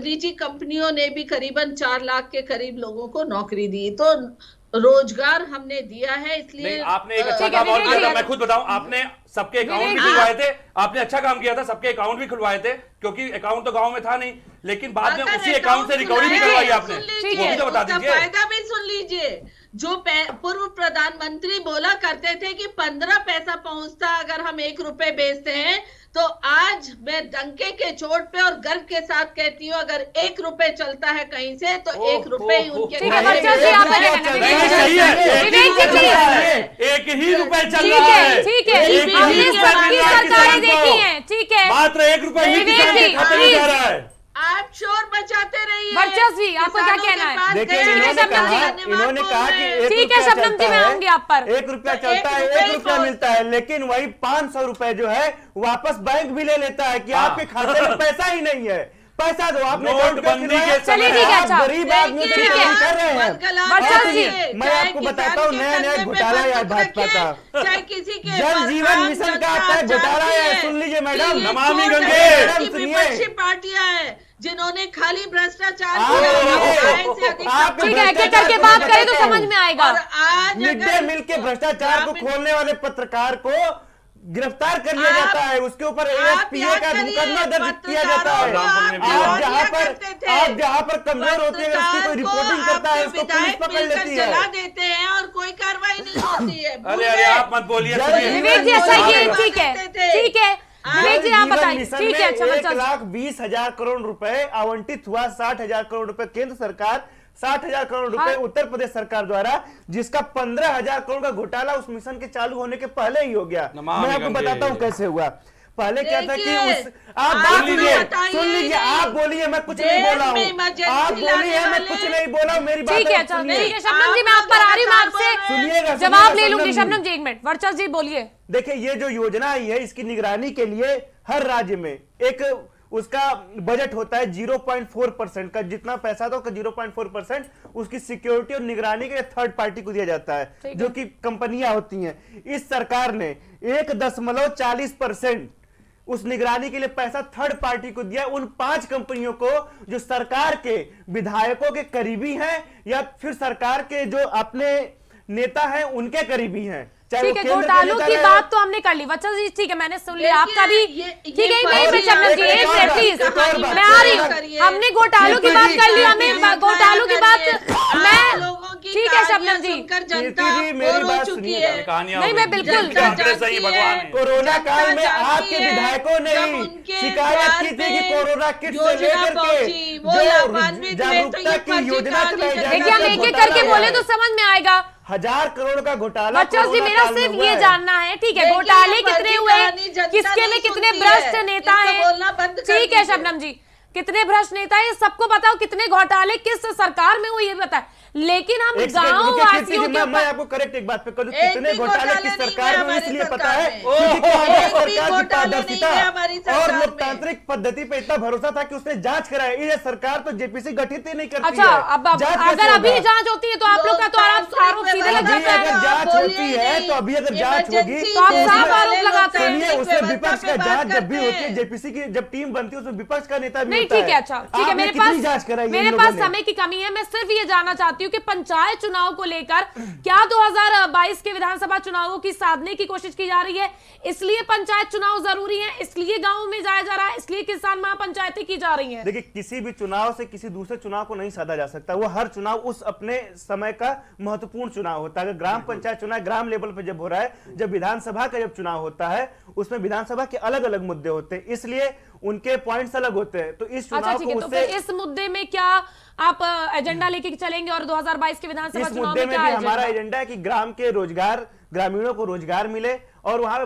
निजी कंपनियों ने भी करीबन 4 लाख के करीब लोगों को नौकरी दी। तो रोजगार हमने दिया है, इसलिए नहीं, आपने एक अच्छा ठीक है, काम और विवेक किया था, जी। मैं खुद बताऊं, आपने सबके अकाउंट भी विवेक जी। खुलवाए थे। आपने अच्छा काम किया था, सबके अकाउंट भी खुलवाए थे, क्योंकि अकाउंट तो गांव में था नहीं, लेकिन बाद में अगर उसी अकाउंट से रिकवरी भी खुलाया करवाई है, आपने, सुन वो लीजिए, भी तो बता उसका दीजिए। फायदा भी सुन लीजिए। जो पूर्व प्रधानमंत्री बोला करते थे कि 15 पैसा पहुंचता अगर हम 1 रुपए बेचते हैं, तो आज मैं डंके के चोट पे और गर्व के साथ कहती हूँ, अगर 1 रुपए चलता है कहीं से तो 1 रुपए ही उनके ठीक है, खाते बच्चों में जी, आप आता है। आगे कहना, नहीं, विवेक जी। सही है, एक ही विवेक जी, रुपए चल रहा है, एक ही रुपए चल ठीक रहा है, है, ठीक है, एक ही हमने रुपए मिल सबकी रहा है सरकारें किसान को। देखी हैं, ठीक है। मात्र 1 रुपए ही विवेक किसान के जी, खाते में जा प्लीज। रहा है। आप शोर बचाते रहिए। वर्चस्वी, आपको क्या किसानों के कहना है? पास देखिए, गए ठीक है, इन्होंने शबनम जी। कहा धन्यवाद कि बोल रहे हैं। 1 ठीक है, रुपया शबनम जी, चलता मैं है, आऊंगी आप पर। 1 रुपया तो चलता है, 1 1 रुपया रुपया मिलता है, लेकिन वही 500 रुपए जो है वापस बैंक भी ले लेता है कि हाँ। आपके खाते में पैसा ही नहीं है, पैसा दो। आपने नोटबंदी के चलिए, ठीक है, आप अच्छा। गरीब आदमी से देखिए, चोरी कर रहे हैं। वर्चस्व जी, मैं आपको बताता हूँ, नया नया घोटाला है भाजपा का। चाहे किसी के जल जीवन मिशन का आता है घोटाला है, सुन लीजिए मैडम। नमामि गंगे। मैडम, सुनिए। विपक्षी पार्टियां हैं जिन्होंने खाली भ्रष्टाचार आप किया, देखिए, आय से अधिक आप ठीक है, एक एक भ्रष्टाचार करके को बात मैं करें तो बताता समझ हूँ। में आएगा। और आज मिड डे अगर मील के भ्रष्टाचार को ग्रामीण- खोलने वाले पत्रकार को गिरफ्तार कर लिया आप- जाता है, उसके ऊपर आप ASPA याद का करिए, मुकदमा दर्ज किया जाता है। पत्रकारों को आप जहाँ आप करते थे। पर कमजोर होते हैं, उसकी कोई रिपोर्टिंग करता है, उसको पुलिस पकड़ लेती जला है। देते हैं और कोई कार्रवाई नहीं होती है। अरे अरे, आप मत बोलिए, जल सुनिए। विवेक जी, अच्छा ये बात ठीक है, करते थे। ठीक है, विवेक जी, आप जीवन बताइए। मिशन ठीक में है, अच्छा, 1,20,000 करोड़ रुपए आवंटित हुआ, 60,000 करोड़ रुपए केंद्र सरकार, 60,000 करोड़ रुपए हाँ। उत्तर प्रदेश सरकार द्वारा, जिसका 15,000 करोड़ का घोटाला उस मिशन के चालू होने के पहले ही हो गया। नमामि मैं आपको गंगे। बताता हूँ कैसे हुआ। पहले क्या था कि देखिए, आप आप बात लोग सुनिए, बताइए सुन लीजिए, नहीं। आप बोलिए, मैं कुछ नहीं देश बोला में हूँ, इमरजेंसी आप बोलिए, लाने मैं वाले- कुछ नहीं बोला हूँ, मेरी बात ठीक है, आप अच्छा, सुनिए। ठीक है, शबनम जी, मैं आप पर आ रही हूँ, मैं आपसे सुनिएगा, जवाब सुनिएगा, ले लूंगी। शबनम शबनम जी, 1 मिनट, वर्चस्व जी बोलिए। देखिए, ये जो योजना आई है, इसकी निगरानी के लिए हर राज्य में एक उसका बजट होता है 0.4% का, जितना पैसा था उसका 0.4% उसकी सिक्योरिटी और निगरानी के लिए थर्ड पार्टी को दिया जाता है, जो कि कंपनियां होती हैं। इस सरकार ने 1.40% उस निगरानी के लिए पैसा थर्ड पार्टी को दिया, उन 5 कंपनियों को जो सरकार के विधायकों के करीबी हैं या फिर सरकार के जो अपने नेता हैं उनके करीबी हैं। ठीक है, घोटालों की बात तो हमने कर ली बच्चा जी, ठीक है, मैंने सुन लिया आपका भी। ठीक है, नहीं शबनम जी, एक मिनट प्लीज, मैं आ रही हूँ। हमने घोटालों की बात कर ली, हमें घोटालों की बात मैं ठीक है शबनम जी, मेरी बात सुनिए। नहीं मैं बिल्कुल कोरोना काल में आपके विधायकों ने शिकायत की थी कि कोरोना किट से लेकर के जो जागरूकता की योजना चलाई जा रही है, देखिए हम एक एक करके बोले तो समझ में आएगा। 1000 करोड़ का घोटाला बच्चा जी, मेरा सिर्फ ये जानना है, ठीक है, घोटाले कितने हुए, किसके में कितने भ्रष्ट नेता हैं, ठीक है शबनम जी, कितने भ्रष्ट नेता है सबको बताओ, कितने घोटाले किस सरकार में हुए ये बताए, लेकिन हम गांव वासियों के मैं आपको करेक्ट एक बात पे कर दूं, कितने घोटाले किस सरकार में इसलिए पता है क्योंकि कांग्रेस सरकार की पारदर्शिता और लोकतांत्रिक पद्धति पे इतना भरोसा था कि उसने जांच कराई। ये सरकार तो जेपीसी गठित ही नहीं करती अच्छा, अब अगर अभी जांच होती है तो आप लोग का तो आरोप सीधे लग जाता है। अगर जांच होती है तो अभी अगर जांच होगी तो आप साफ आरोप लगाते हैं। सुनिए, उसमें विपक्ष का जांच जब भी होती है, जेपीसी की जब टीम बनती है उसमें विपक्ष का नेता भी नहीं, होता है। ठीक है, अच्छा ठीक है, मेरे पास समय की कमी है, मैं सिर्फ ये जानना चाहती हूँ कि पंचायत चुनाव को लेकर क्या 2022 के विधानसभा चुनावों की साधने की कोशिश की जा रही है, इसलिए पंचायत चुनाव जरूरी है, इसलिए गांव में जाया जा रहा है, इसलिए किसान महापंचायतें की जा रही हैं। देखिए, किसी भी चुनाव से किसी दूसरे चुनाव को नहीं साधा जा सकता, वो हर चुनाव उस अपने समय का महत्वपूर्ण चुनाव होता है। अगर ग्राम पंचायत चुनाव ग्राम लेवल पर जब हो रहा है, जब विधानसभा का जब चुनाव होता है उसमें विधानसभा के अलग अलग मुद्दे होते हैं, इसलिए उनके पॉइंट्स अलग होते हैं। तो इस चुनाव ठीक है, को तो फिर इस मुद्दे में क्या आप एजेंडा लेके चलेंगे और 2022 के विधानसभा इस चुनाव मुद्दे में में क्या भी हमारा एजेंडा है कि ग्राम के रोजगार, ग्रामीणों को रोजगार मिले और वहां पे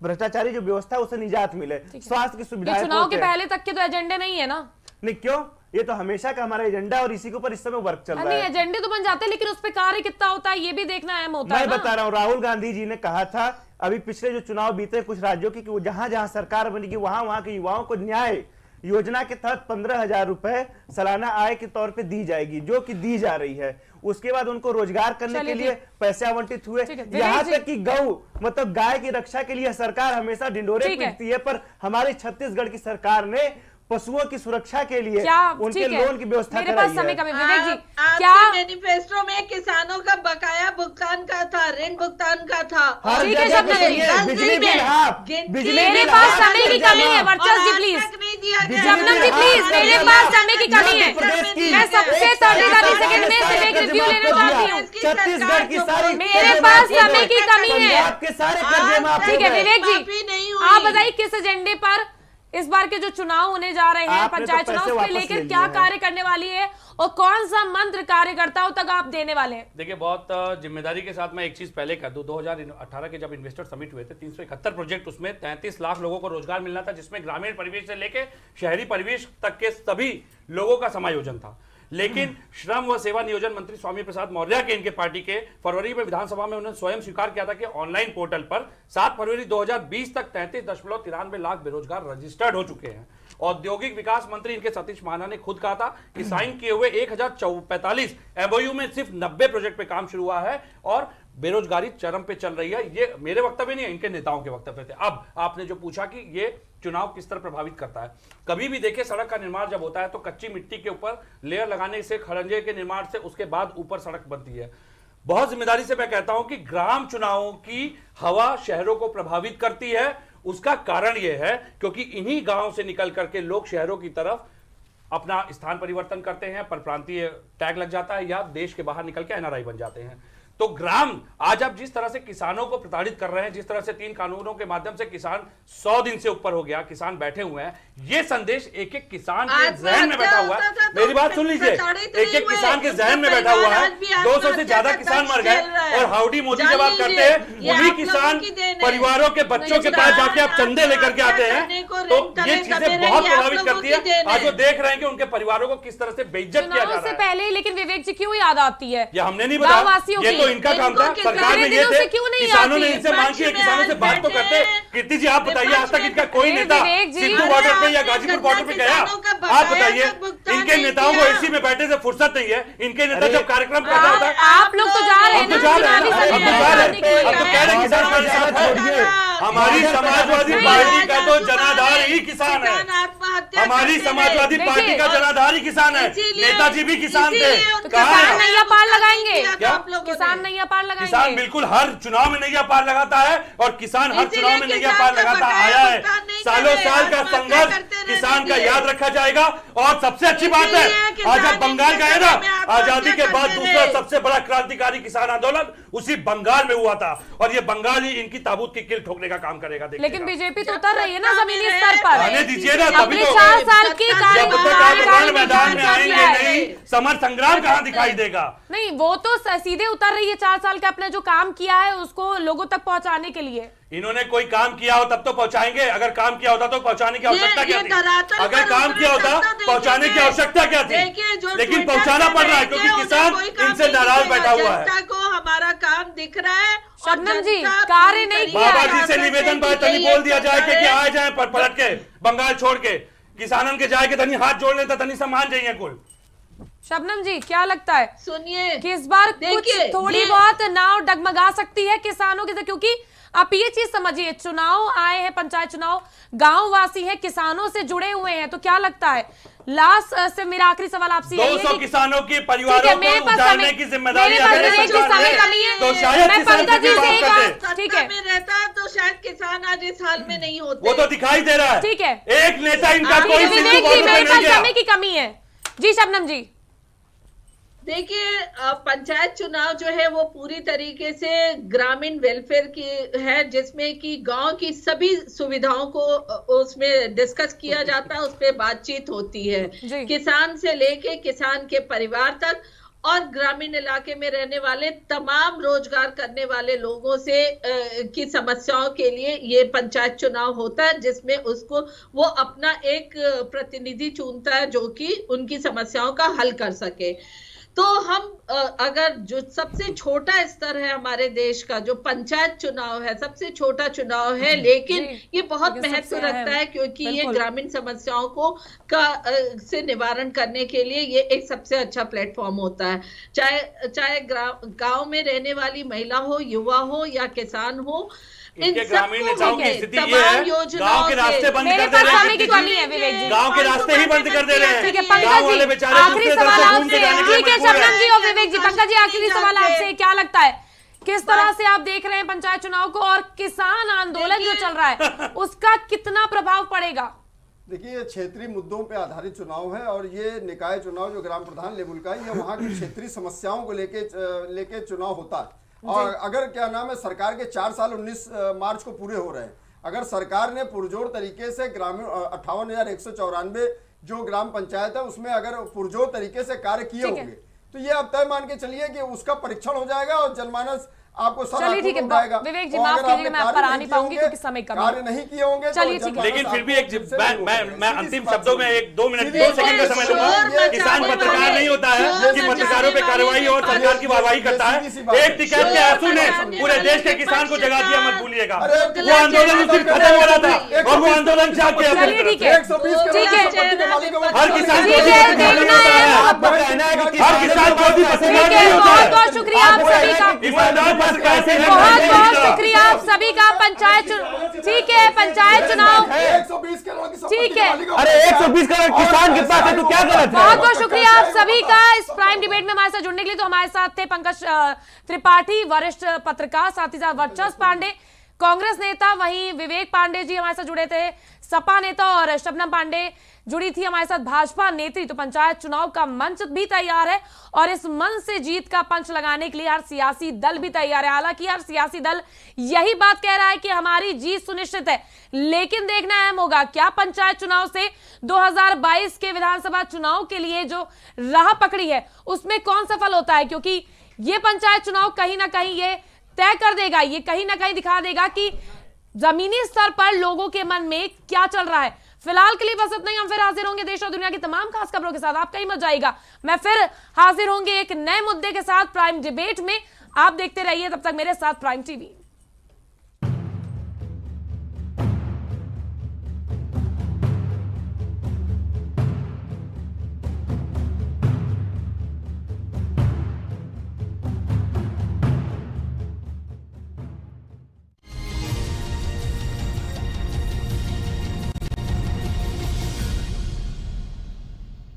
भ्रष्टाचारी जो व्यवस्था है उसे निजात मिले, स्वास्थ्य की सुविधाएं। चुनाव के पहले तक के तो एजेंडे नहीं है ना? नहीं, क्यों? ये तो हमेशा का हमारा एजेंडा और इसी के ऊपर इस समय वर्क चल रहा है। एजेंडे तो बन जाते हैं लेकिन उस पे कार्य कितना होता है ये भी देखना अहम होता है। मैं बता रहा हूँ, राहुल गांधी जी ने कहा था अभी पिछले जो चुनाव बीते कुछ राज्यों की, कि जहां जहां सरकार बनेगी वहां के युवाओं को न्याय योजना के तहत 15,000 रुपए सालाना आय के तौर पे दी जाएगी, जो कि दी जा रही है। उसके बाद उनको रोजगार करने के लिए पैसे आवंटित हुए। यहाँ तक कि गौ मतलब गाय की रक्षा के लिए सरकार हमेशा ढिंडोरे पीटती है, पर हमारी छत्तीसगढ़ की सरकार ने पशुओं की सुरक्षा के लिए उनके लोन की व्यवस्था कराई है। मेरे पास समय का विवेक जी, क्या मैनिफेस्टो में किसानों का बकाया भुगतान का था, ऋण भुगतान का था? ठीक है, बिजली बिल हाफ, मेरे पास समय की कमी है, वर्चस्व जी प्लीज, जबनम जी प्लीज, मेरे पास समय की कमी है, मैं सबसे 30 सेकंड में सिर्फ एक रिव्यू लेना चाहती हूँ। छत्तीसगढ़ की सारी, मेरे पास समय की कमी है। आपके सारे कर्जे माफ। ठीक है विवेक जी, आप बताइए किस एजेंडे पर इस बार के जो चुनाव होने जा रहे हैं, पंचायत चुनाव, उसको लेकर क्या कार्य करने वाली है और कौन सा मंत्र कार्यकर्ताओं तक आप देने वाले हैं? देखिए, बहुत जिम्मेदारी के साथ मैं एक चीज पहले कर दूं, 2018 के जब इन्वेस्टर समिट हुए थे 371 प्रोजेक्ट, उसमें 33 लाख लोगों को रोजगार मिलना था, जिसमें ग्रामीण परिवेश से लेकर शहरी परिवेश तक के सभी लोगों का समायोजन था। लेकिन श्रम व सेवा नियोजन मंत्री स्वामी प्रसाद मौर्य के इनके पार्टी के फरवरी में विधानसभा में उन्होंने स्वयं स्वीकार किया था कि ऑनलाइन पोर्टल पर 7 फरवरी 2020 तक 33.93 लाख बेरोजगार रजिस्टर्ड हो चुके हैं। औद्योगिक विकास मंत्री इनके सतीश महाना ने खुद कहा था कि साइन किए हुए 1045 एमओयू में सिर्फ 90 प्रोजेक्ट पे काम शुरू हुआ है और बेरोजगारी चरम पे चल रही है। ये मेरे वक्तव्य नहीं है, इनके नेताओं के वक्तव्य थे। अब आपने जो पूछा कि ये चुनाव किस तरह प्रभावित करता है, कभी भी देखिए सड़क का निर्माण जब होता है तो कच्ची मिट्टी के ऊपर लेयर लगाने से, खड़ंजे के निर्माण से, उसके बाद ऊपर सड़क बनती है। बहुत जिम्मेदारी से मैं कहता हूं कि ग्राम चुनावों की हवा शहरों को प्रभावित करती है। उसका कारण यह है क्योंकि इन्हीं गांव से निकल करके लोग शहरों की तरफ अपना स्थान परिवर्तन करते हैं, परप्रांतीय टैग लग जाता है या देश के बाहर निकल के एनआरआई बन जाते हैं। तो ग्राम आज आप जिस तरह से किसानों को प्रताड़ित कर रहे हैं, जिस तरह से 3 कानूनों के माध्यम से किसान 100 दिन से ऊपर हो गया, किसान बैठे हुए हैं, ये संदेश एक एक किसान के जहन में बैठा हुआ है। मेरी बात सुन लीजिए, एक एक किसान के जहन में बैठा हुआ है। 200 से ज्यादा किसान मर गए और हाउडी मोदी जब आप जान करते हैं, लीजिए, ये उन्हीं आप किसान लोगों की देन है। परिवारों के बच्चों के पास जाके आप चंदे लेकर के आते हैं, तो ये चीजें बहुत प्रभावित करती है। आज वो देख रहे हैं कि उनके परिवारों को किस तरह से बेइज्जत किया जा चुनाव रहा से है। पहले लेकिन विवेक जी क्यों याद आती है? ये हमने नहीं बताया, गाँववासियों ये की। तो इनका काम था। इनको सरकार में कितने ये दिनों थे, से क्यों नहीं किसानों ने आती? इनसे मांग की है, किसानों से बात तो करते। कीर्ति जी आप बताइए, आज तक इनका कोई अरे नेता विवेक जी, सिद्धू बॉर्डर पे या गाजीपुर बॉर्डर पे गया? आप बताइए, इनके नेताओं को एसी में बैठे से फुर्सत नहीं है। इनके नेता जब कार्यक्रम कर रहा होता है, आप लोग तो जा रहे हैं अब तो ना जा रहे हैं, चुनावी अब तो जा सभा रहे करने के लिए। हैं, अब तो कह रहे हैं किसान हमारे साथ है। हमारी समाजवादी पार्टी का तो जनाधार ही किसान है। हमारी समाजवादी पार्टी का जनाधार ही किसान है। नेताजी भी किसान थे। तो कहाँ किसान है? नैया पार लगाएंगे? क्या? किसान नैया पार लगाएंगे? किसान बिल्कुल हर चुनाव में नैया पार लगाता है, और किसान हर इसीलिए चुनाव में नैया किसान पार का लगाता बकाया आया है। भुगतान नहीं सालों कर रहे, साल का आत्महत्या संघर्ष करते रहने किसान का दीजिए। याद रखा जाएगा। और सबसे अच्छी बात है, इसीलिए किसान आज आप बंगाल गए ना, में आत्महत्या आजादी के बाद करते दूसरा रहे। सबसे बड़ा क्रांतिकारी किसान आंदोलन उसी बंगाल में हुआ था, और ये बंगाल ही इनकी ताबूत की किल ठोकने का काम करेगा। लेकिन बीजेपी तो उतर रही है ना जमीनी स्तर पर। आने दीजिए ना, तभी अपने तो 4 साल की जब तक आप कार्यकाल रण मैदान में आएंगे किया है। नहीं, समर संग्राम कहाँ दिखाई देगा? नहीं, वो तो सीधे उतर रही है 4 साल का अपने जो काम किया है उसको लोगों तक पहुंचाने के लिए। इन्होंने कोई काम किया हो तब तो पहुंचाएंगे। अगर काम किया होता तो पहुंचाने की आवश्यकता क्या ये थी? धरातल अगर पर काम उतरे किया होता तब तो पहुंचाने की देखिए, आवश्यकता क्या थी? देखिए, जो लेकिन ट्विटर पहुंचाना पे पड़ रहा है बैठे क्योंकि हैं, किसान उन्हें कोई काम इनसे नहीं नाराज दिखेगा। बैठा हुआ है। जनता को हमारा काम दिख रहा है और शबनम जी, जनता कार्य पूरी नहीं तरीके किया बाबा है। जी से निवेदन पर तनी बोल दिया जाए कि आ जाए पलट के बंगाल छोड़ के, किसानन के जाए के तनी हाथ जोड़ लेता, तनी सम्मान जाइए कुल। शबनम जी क्या लगता है सुनिए कि इस बार कुछ देखिए, थोड़ी ये- बहुत नाव डगमगा सकती है किसानों की? क्योंकि आप ये चीज समझिए, चुनाव आए हैं, पंचायत चुनाव, गांववासी हैं, किसानों से जुड़े हुए हैं, तो क्या लगता है? लास्ट से मेरा आखिरी सवाल आपसे यही है 200 कि किसानों के ठीक है, परिवारों मेरे को पास उजाड़ने समय- की जिम्मेदारी मेरे पास अगर विवेक जी सरकार समय ले, कमी है, तो शायद मैं किसान पंकज से जी भी से बात एक करते। बात- ठीक है, में रहता तो शायद किसान आज इस हाल में नहीं होते। वो तो दिखाई दे रहा है। ठीक है। एक नेता इनका ठीक है, कोई ठीक है, सिद्धू विवेक जी बॉर्डर पे मेरे नहीं पास गया। समय की कमी है। जी शबनम जी। देखिए पंचायत चुनाव जो है वो पूरी तरीके से ग्रामीण वेलफेयर की है, जिसमें कि गांव की सभी सुविधाओं को उसमें डिस्कस किया जाता है, उस पर बातचीत होती है, जी। किसान से लेके किसान के परिवार तक और ग्रामीण इलाके में रहने वाले तमाम रोजगार करने वाले लोगों से की समस्याओं के लिए ये पंचायत चुनाव होता है, जिसमें उसको वो अपना एक प्रतिनिधि चुनता है जो कि उनकी समस्याओं का हल कर सके। तो हम अगर जो सबसे छोटा स्तर है हमारे देश का, जो पंचायत चुनाव है, सबसे छोटा चुनाव है, लेकिन जी, ये बहुत लेकिन महत्व सबसे रखता अहम, है क्योंकि ये बिल्कुल। ग्रामीण समस्याओं को से निवारण करने के लिए ये एक सबसे अच्छा प्लेटफॉर्म होता है। चाहे गांव में रहने वाली महिला हो, युवा हो या किसान हो, इनके ग्रामीण नेताओं की स्थिति ये तमाम है, योजनाओं गांव के रास्ते से- बंद मेरे कर दे पास रहे समय की हैं। कमी है विवेक जी। गांव के रास्ते ही बंद कर दे रहे हैं। ठीक है गाँव पंकज गांव वाले जी, बेचारे आखिरी दूसरे सवाल तरफ से घूम के आपसे। जाने के लिए ठीक है मजबूर हैं। शबनम जी और विवेक जी, पंकज जी आखिरी सवाल आपसे, क्या लगता है किस तरह से आप देख रहे हैं पंचायत चुनाव को, और किसान आंदोलन जो चल रहा है उसका कितना प्रभाव पड़ेगा? देखिए ये क्षेत्रीय मुद्दों पे आधारित चुनाव है, और ये निकाय चुनाव जो ग्राम प्रधान लेवल का है, ये वहाँ की क्षेत्रीय समस्याओं को लेके चुनाव होता है। और अगर क्या नाम है, सरकार के 4 साल 19 मार्च को पूरे हो रहे हैं, अगर सरकार ने पुरजोर तरीके से ग्रामीण 58,194 जो ग्राम पंचायत है उसमें अगर पुरजोर तरीके से कार्य किए ठीक है। होंगे, तो ये आप तय मान के चलिए कि उसका परीक्षण हो जाएगा और जनमानस आपको सर चलिए, ठीक है, उठाएगा। विवेक जी, और माफ अगर कीजिएगा, आपने मैं आप कार्य पर आ नहीं नहीं किए पाऊंगी होंगे, क्योंकि समय कम है। कार्य नहीं किए होंगे तो चलिए, ठीक है। जनमानस लेकिन फिर भी एक आपको फिर से मैं सीधी अंतिम सी बात शब्दों में सुनिए। 1-2 मिनट सीधी 2 बात सेकंड का समय सुनिए। लूंगा। किसान पत्रकार नहीं होता है कि पत्रकारों पे कार्रवाई और सरकार की वाहवाही करता है। एक टिकैत के आंसू ने पूरे देश के किसान को जगा दिया, मत भूलिएगा। वो आंदोलन उस दिन खत्म हो रहा था और वो आंदोलन चाह के चलिए, ठीक है। 120 करोड़ ठीक है। की संपत्ति के मालिक को हर किसान ठीक को है, अधिकार देखना है। होता है। आपका कहना है कि हर किसान को भी पत्रकार ठीक है, नहीं होता बहुत है। बहुत शुक्रिया आप सभी का, ईमानदार पत्रकार से बहुत बहुत शुक्रिया आप सभी का। पंचायत ठीक है, पंचायत चुनाव 120 करोड़ की संपत्ति ठीक के है। मालिक को अरे 120 करोड़ किसान के पास है तो क्या गलत है? बहुत बहुत शुक्रिया आप सभी का इस प्राइम डिबेट में हमारे साथ जुड़ने के लिए। तो हमारे साथ थे पंकज त्रिपाठी, वरिष्ठ पत्रकार, साथ ही साथ वर्चस्व पांडे, कांग्रेस नेता, वहीं विवेक पांडे जी हमारे साथ जुड़े थे, सपा नेता, और शबनम पांडे जुड़ी थी हमारे साथ, भाजपा नेत्री। तो पंचायत चुनाव का मंच भी तैयार है और इस मंच से जीत का पंच लगाने के लिए हर सियासी दल भी तैयार है। हालांकि हर सियासी दल यही बात कह रहा है कि हमारी जीत सुनिश्चित है, लेकिन देखना अहम होगा क्या पंचायत चुनाव से 2022 के विधानसभा चुनाव के लिए जो राह पकड़ी है उसमें कौन सफल होता है, क्योंकि ये पंचायत चुनाव कहीं ना कहीं ये तय कर देगा, ये कहीं ना कहीं दिखा देगा कि जमीनी स्तर पर लोगों के मन में क्या चल रहा है। फिलहाल के लिए बस इतना ही। हम फिर हाजिर होंगे देश और दुनिया की तमाम खास खबरों के साथ। आप कहीं मत जाइएगा, मैं फिर हाजिर होंगे एक नए मुद्दे के साथ प्राइम डिबेट में। आप देखते रहिए तब तक मेरे साथ प्राइम टीवी।